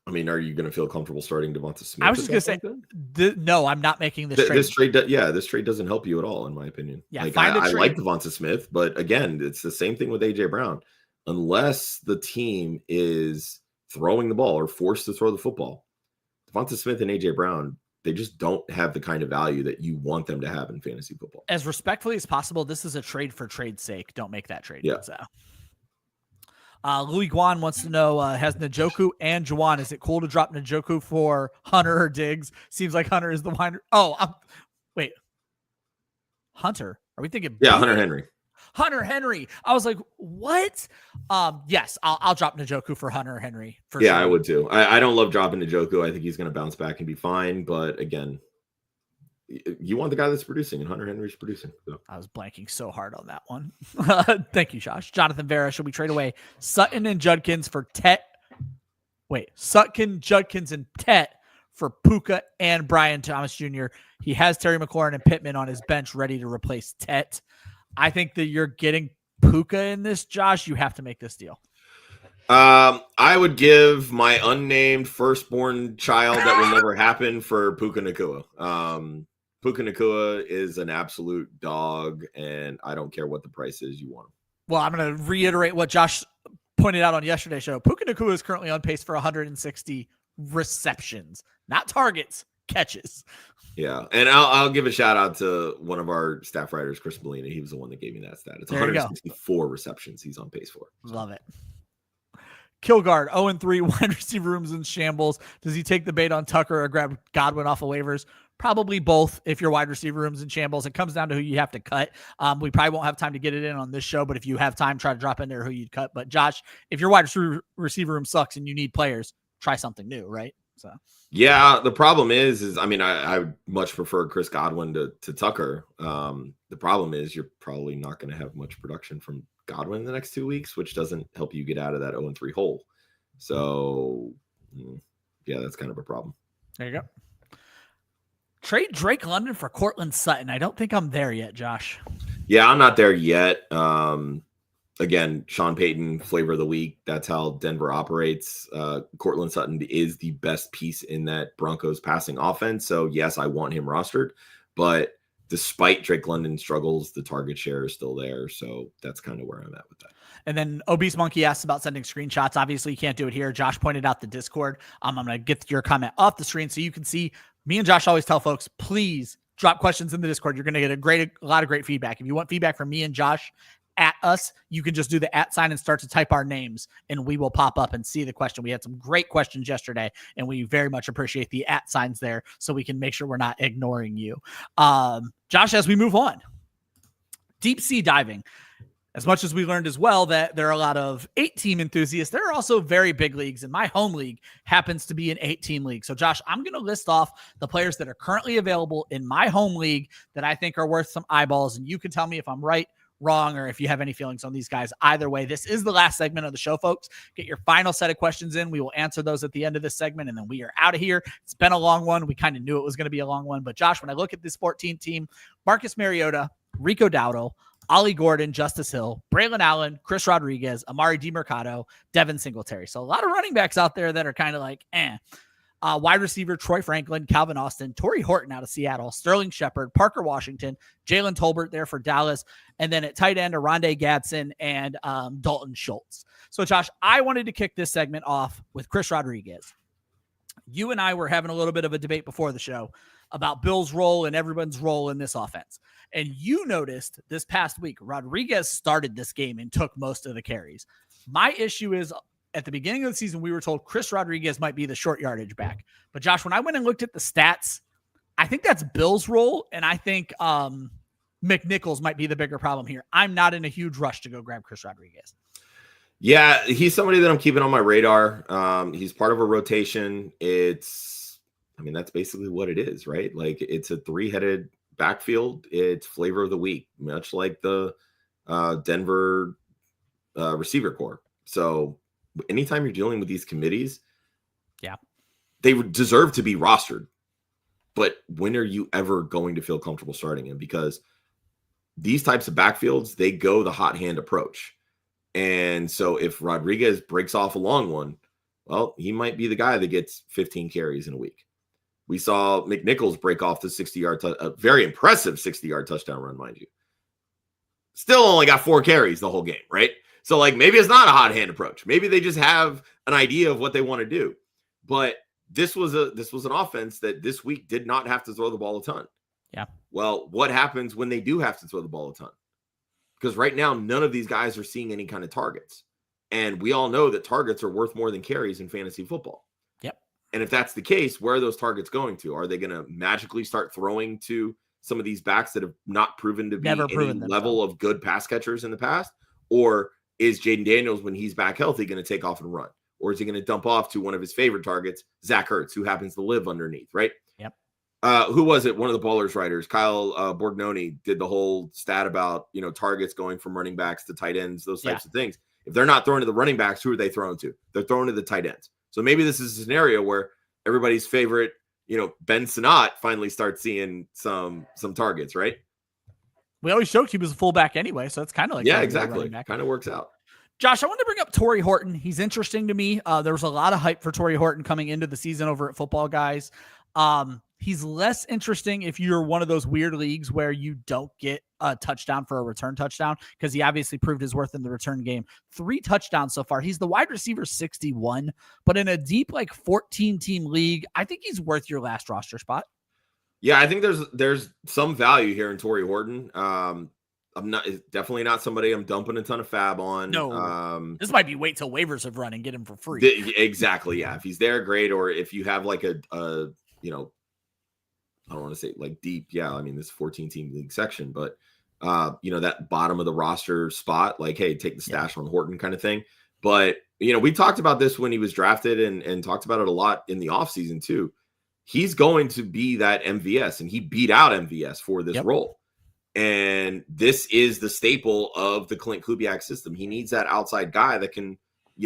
I mean, are you going to feel comfortable starting Devonta Smith? I was just going to say, no, I'm not making this trade. This trade doesn't help you at all, in my opinion. Yeah, like, I like Devonta Smith, but again, it's the same thing with AJ Brown. Unless the team is throwing the ball or forced to throw the football, Devonta Smith and AJ Brown, they just don't have the kind of value that you want them to have in fantasy football. As respectfully as possible, this is a trade for trade's sake. Don't make that trade. Yeah. So. Louis Guan wants to know, has Njoku and Juwan, is it cool to drop Njoku for Hunter or Diggs? Seems like Hunter is the winder. Wait. Hunter? Are we thinking? Yeah, Hunter Henry. Hunter Henry. I was like, what? Yes, I'll drop Njoku for Hunter Henry. For sure. I would too. I don't love dropping Njoku. I think he's going to bounce back and be fine. But again, you want the guy that's producing, and Hunter Henry's producing. So. I was blanking so hard on that one. Thank you, Josh. Jonathan Vera, should we trade away Sutton and Judkins for Tet? Wait, Sutton, Judkins, and Tet for Puka and Brian Thomas Jr. He has Terry McLaurin and Pittman on his bench ready to replace Tet. I think that you're getting Puka in this, Josh. You have to make this deal. I would give my unnamed firstborn child that will never happen for Puka Nacua. Puka Nacua is an absolute dog, and I don't care what the price is. You want him. Well, I'm going to reiterate what Josh pointed out on yesterday's show. Puka Nacua is currently on pace for 160 receptions, not targets, catches. Yeah, and I'll give a shout out to one of our staff writers, Chris Molina. He was the one that gave me that stat. It's 164 receptions he's on pace for. Love it. Kilgard, 0-3, wide receiver rooms in shambles. Does he take the bait on Tucker or grab Godwin off of waivers? Probably both if your wide receiver room's in shambles. It comes down to who you have to cut. We probably won't have time to get it in on this show, but if you have time, try to drop in there who you'd cut. But Josh, if your wide receiver room sucks and you need players, try something new, right? So yeah, the problem is I mean, I would much prefer Chris Godwin to Tucker. The problem is you're probably not going to have much production from Godwin in the next 2 weeks, which doesn't help you get out of that 0-3 hole. So yeah, that's kind of a problem. There you go. Trade Drake London for Cortland Sutton. I don't think I'm there yet, Josh. Yeah, I'm not there yet. Again, Sean Payton, flavor of the week. That's how Denver operates. Cortland Sutton is the best piece in that Broncos passing offense. So yes, I want him rostered, but despite Drake London's struggles, the target share is still there. So that's kind of where I'm at with that. And then Obese Monkey asked about sending screenshots. Obviously, you can't do it here. Josh pointed out the Discord. I'm going to get your comment off the screen so you can see. Me and Josh always tell folks, please drop questions in the Discord. You're going to get a lot of great feedback. If you want feedback from me and Josh at us, you can just do the @ sign and start to type our names, and we will pop up and see the question. We had some great questions yesterday, and we very much appreciate the @ signs there so we can make sure we're not ignoring you. Josh, as we move on, deep sea diving. As much as we learned as well that there are a lot of 8-team enthusiasts, there are also very big leagues, and my home league happens to be an 8-team league. So, Josh, I'm going to list off the players that are currently available in my home league that I think are worth some eyeballs, and you can tell me if I'm right, wrong, or if you have any feelings on these guys. Either way, this is the last segment of the show, folks. Get your final set of questions in. We will answer those at the end of this segment, and then we are out of here. It's been a long one. We kind of knew it was going to be a long one, but Josh, when I look at this 14 team, Marcus Mariota, Rico Dowdle, Ollie Gordon, Justice Hill, Braylon Allen, Chris Rodriguez, Amari DiMercado, Devin Singletary. So a lot of running backs out there that are kind of like, wide receiver, Troy Franklin, Calvin Austin, Torrey Horton out of Seattle, Sterling Shepard, Parker Washington, Jalen Tolbert there for Dallas, and then at tight end, Aronde Gadsden and Dalton Schultz. So, Josh, I wanted to kick this segment off with Chris Rodriguez. You and I were having a little bit of a debate before the show about Bill's role and everyone's role in this offense. And you noticed this past week, Rodriguez started this game and took most of the carries. My issue is at the beginning of the season, we were told Chris Rodriguez might be the short yardage back. But Josh, when I went and looked at the stats, I think that's Bill's role. And I think McNichols might be the bigger problem here. I'm not in a huge rush to go grab Chris Rodriguez. Yeah, he's somebody that I'm keeping on my radar. He's part of a rotation. That's basically what it is, right? Like, it's a 3-headed backfield. It's flavor of the week, much like the Denver receiver core. So anytime you're dealing with these committees, Yeah. They would deserve to be rostered. But when are you ever going to feel comfortable starting him? Because these types of backfields, they go the hot hand approach. And so if Rodriguez breaks off a long one, well, he might be the guy that gets 15 carries in a week. We saw McNichols break off the 60-yard, a very impressive 60-yard touchdown run, mind you. Still only got 4 carries the whole game, right? So like maybe it's not a hot hand approach. Maybe they just have an idea of what they want to do. But this was an offense that this week did not have to throw the ball a ton. Yeah. Well, what happens when they do have to throw the ball a ton? Because right now, none of these guys are seeing any kind of targets. And we all know that targets are worth more than carries in fantasy football. Yep. And if that's the case, where are those targets going to? Are they going to magically start throwing to some of these backs that have not proven to be any level of good pass catchers in the past? Or is Jaden Daniels, when he's back healthy, going to take off and run? Or is he going to dump off to one of his favorite targets, Zach Ertz, who happens to live underneath, right? Yep. Who was it? One of the Ballers writers, Kyle Borgnoni, did the whole stat about, targets going from running backs to tight ends, those types of things. If they're not throwing to the running backs, who are they throwing to? They're throwing to the tight ends. So maybe this is a scenario where everybody's favorite, Ben Sinnott finally starts seeing some targets, right? We always joked he was a fullback anyway, so it's kind of like exactly. Kind of works out. Josh, I wanted to bring up Torrey Horton. He's interesting to me. There was a lot of hype for Torrey Horton coming into the season over at Football Guys. He's less interesting if you're one of those weird leagues where you don't get a touchdown for a return touchdown, because he obviously proved his worth in the return game. 3 touchdowns so far. He's the wide receiver 61, but in a deep 14-team league, I think he's worth your last roster spot. Yeah, I think there's some value here in Torrey Horton. I'm definitely not somebody I'm dumping a ton of FAAB on. No, this might be wait till waivers have run and get him for free. Exactly. Yeah. If he's there, great. Or if you have like I don't want to say deep. Yeah. I mean, this 14-team league section, but that bottom of the roster spot, hey, take the stash on Horton kind of thing. But, we talked about this when he was drafted and talked about it a lot in the offseason too. He's going to be that MVS, and he beat out MVS for this role. And this is the staple of the Clint Kubiak system. He needs that outside guy that can,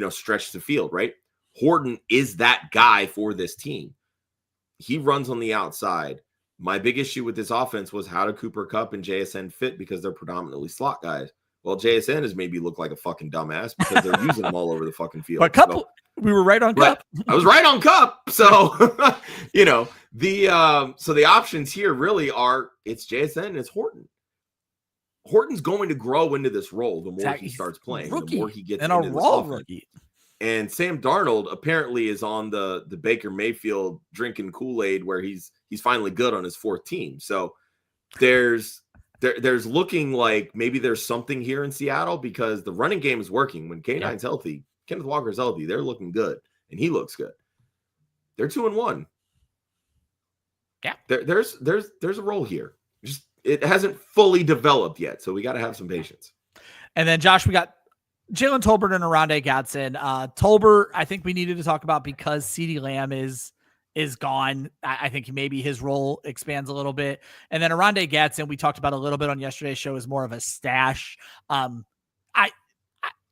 stretch the field, right? Horton is that guy for this team. He runs on the outside. My big issue with this offense was how do Cooper Kupp and JSN fit, because they're predominantly slot guys. Well, JSN has made me look like a fucking dumbass because they're using him all over the fucking field. But Kupp, we were right on Kupp. I was right on Kupp. So, the options here really are it's JSN and it's Horton. Horton's going to grow into this role the more he starts playing, the more he gets into this offense. Rookie. And Sam Darnold apparently is on the Baker Mayfield drinking Kool-Aid where he's finally good on his 4th team. So there's looking like maybe there's something here in Seattle, because the running game is working. When K9's healthy, Kenneth Walker's healthy, they're looking good, and he looks good. They're 2-1. Yeah. There's a role here. Just it hasn't fully developed yet, so we got to have some patience. And then Josh, we got Jalen Tolbert and Arondé Gadsden. Tolbert, I think we needed to talk about because CeeDee Lamb is gone. I think maybe his role expands a little bit. And then Arondé Gadsden, we talked about a little bit on yesterday's show, is more of a stash. I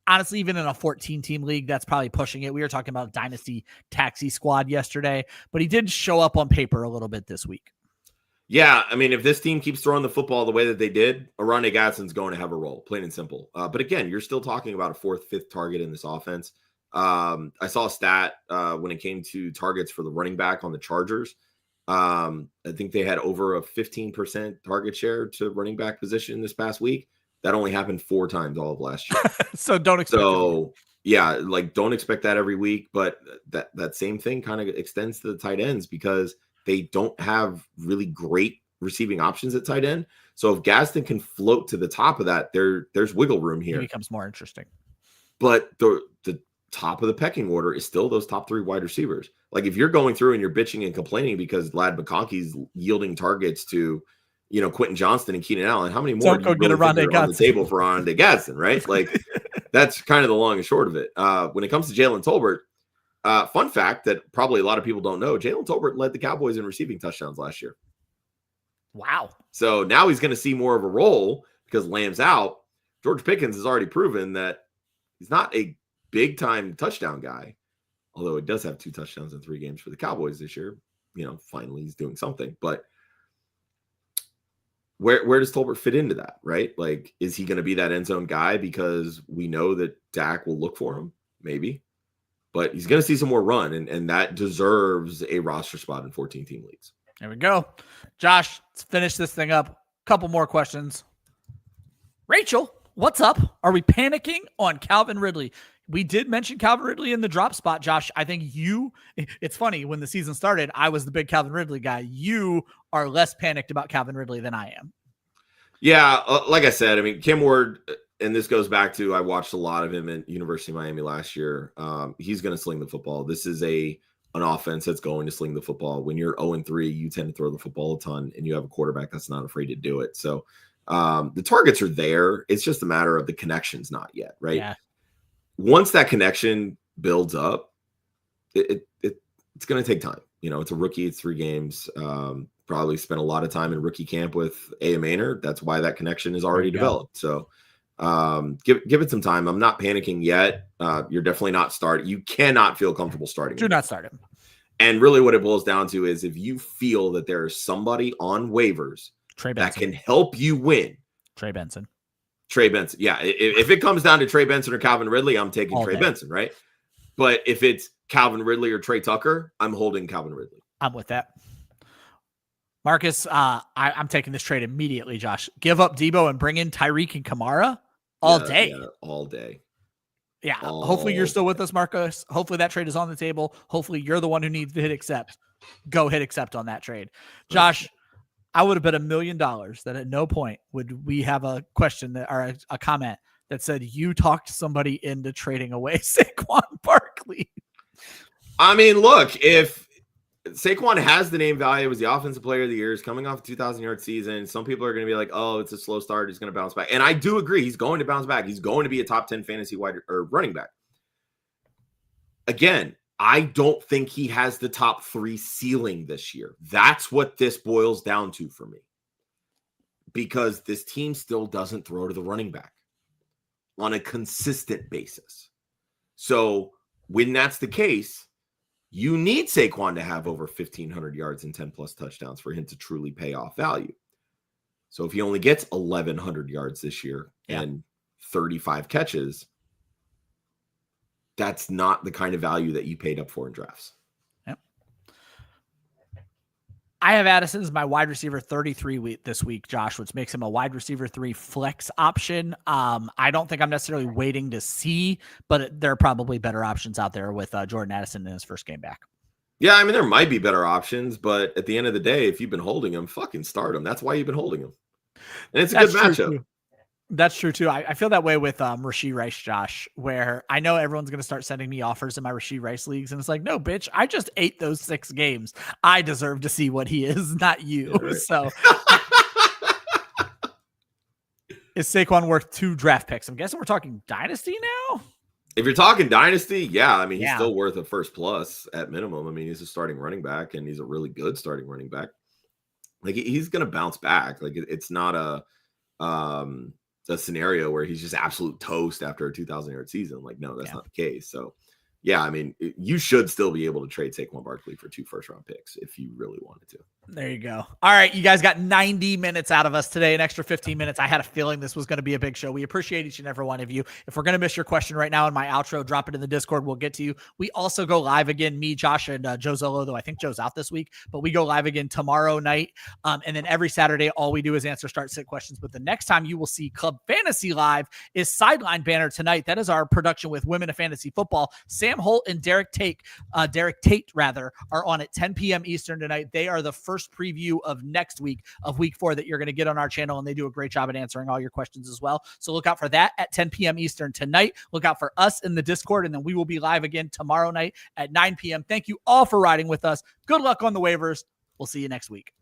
honestly, even in a 14-team league, that's probably pushing it. We were talking about Dynasty Taxi Squad yesterday, but he did show up on paper a little bit this week. Yeah, I mean, if this team keeps throwing the football the way that they did, Arondé Gadsden's going to have a role, plain and simple. But again, you're still talking about a 4th, 5th target in this offense. I saw a stat when it came to targets for the running back on the Chargers. I think they had over a 15% target share to running back position this past week. That only happened 4 times all of last year. So don't expect. So yeah, don't expect that every week. But that same thing kind of extends to the tight ends, because they don't have really great receiving options at tight end. So if Gadsden can float to the top of that, there's wiggle room here. It becomes more interesting. But the top of the pecking order is still those top 3 wide receivers. If you're going through and you're bitching and complaining because Lad McConkey's yielding targets to, Quentin Johnston and Keenan Allen, how many more do you really on the table for Arondé Gadsden, right? That's kind of the long and short of it. When it comes to Jalen Tolbert, fun fact that probably a lot of people don't know, Jalen Tolbert led the Cowboys in receiving touchdowns last year. Wow. So now he's going to see more of a role because Lamb's out. George Pickens has already proven that he's not a big-time touchdown guy, although it does have 2 touchdowns in 3 games for the Cowboys this year. Finally he's doing something. But where does Tolbert fit into that, right? Like, is he going to be that end zone guy because we know that Dak will look for him? Maybe. But he's going to see some more run, and that deserves a roster spot in 14-team leagues. There we go. Josh, let's finish this thing up. Couple more questions. Rachel, what's up? Are we panicking on Calvin Ridley? We did mention Calvin Ridley in the drop spot, Josh. I think it's funny, when the season started, I was the big Calvin Ridley guy. You are less panicked about Calvin Ridley than I am. Yeah, like I said, I mean, Cam Ward, and this goes back to, I watched a lot of him at University of Miami last year. He's going to sling the football. This is an offense that's going to sling the football. When you're 0-3, you tend to throw the football a ton, and you have a quarterback that's not afraid to do it. So the targets are there. It's just a matter of the connection's not yet, right? Yeah. Once that connection builds up, it's going to take time. It's a rookie. It's 3 games. Probably spent a lot of time in rookie camp with Ayomanor. That's why that connection is already developed. So give it some time. I'm not panicking yet. You're definitely not starting. You cannot feel comfortable starting. Do not start him. And really what it boils down to is, if you feel that there is somebody on waivers that can help you win. Trey Benson. Yeah. If it comes down to Trey Benson or Calvin Ridley, I'm taking All Trey day. Benson, right? But if it's Calvin Ridley or Tre Tucker, I'm holding Calvin Ridley. I'm with that. Marcus, I'm taking this trade immediately, Josh. Give up Debo and bring in Tyreek and Kamara all day. Yeah, all day. Yeah. Hopefully you're still with us, Marcus. Hopefully that trade is on the table. Hopefully you're the one who needs to hit accept. Go hit accept on that trade. Josh, I would have bet $1 million that at no point would we have a question or a comment that said you talked somebody into trading away Saquon Barkley. I mean, look, if Saquon has the name value, was the offensive player of the year, is coming off a 2,000-yard season, some people are going to be like, oh, it's a slow start, he's going to bounce back. And I do agree, he's going to bounce back. He's going to be a top 10 fantasy wide or running back. Again, I don't think he has the top 3 ceiling this year. That's what this boils down to for me. Because this team still doesn't throw to the running back on a consistent basis. So when that's the case, you need Saquon to have over 1,500 yards and 10-plus touchdowns for him to truly pay off value. So if he only gets 1,100 yards this year and 35 catches, that's not the kind of value that you paid up for in drafts. Yep. I have Addison as my wide receiver 33 this week, Josh, which makes him a wide receiver 3 flex option. I don't think I'm necessarily waiting to see, but there are probably better options out there with Jordan Addison in his first game back. Yeah, I mean, there might be better options, but at the end of the day, if you've been holding him, fucking start him. That's why you've been holding him. And it's a good matchup. That's true too. I feel that way with Rashee Rice, Josh, where I know everyone's going to start sending me offers in my Rashee Rice leagues. And it's like, no, bitch, I just ate those 6 games. I deserve to see what he is, not you. Yeah, right. So is Saquon worth 2 draft picks? I'm guessing we're talking dynasty now. If you're talking dynasty, yeah. I mean, he's still worth a first plus at minimum. I mean, he's a starting running back, and he's a really good starting running back. Like, he's going to bounce back. Like, it's not a scenario where he's just absolute toast after a 2,000-yard season. Like, no, that's not the case. So, yeah, I mean, you should still be able to trade Saquon Barkley for 2 first-round picks if you really wanted to. There you go. All right, you guys got 90 minutes out of us today, an extra 15 minutes. I had a feeling this was going to be a big show. We appreciate each and every one of you. If we're going to miss your question right now in my outro, drop it in the Discord. We'll get to you. We also go live again, me, Josh, and Joe Zolo, though I think Joe's out this week, but we go live again tomorrow night. And then every Saturday, all we do is answer start-sit questions. But the next time you will see Club Fantasy Live is Sideline Banner tonight. That is our production with Women of Fantasy Football. Sam Holt and Derek Tate are on at 10 p.m. Eastern tonight. They are the first preview of next week, of week 4, that you're going to get on our channel, and they do a great job at answering all your questions as well. So look out for that at 10 p.m. Eastern tonight. Look out for us in the Discord, and then we will be live again tomorrow night at 9 p.m. Thank you all for riding with us. Good luck on the waivers. We'll see you next week.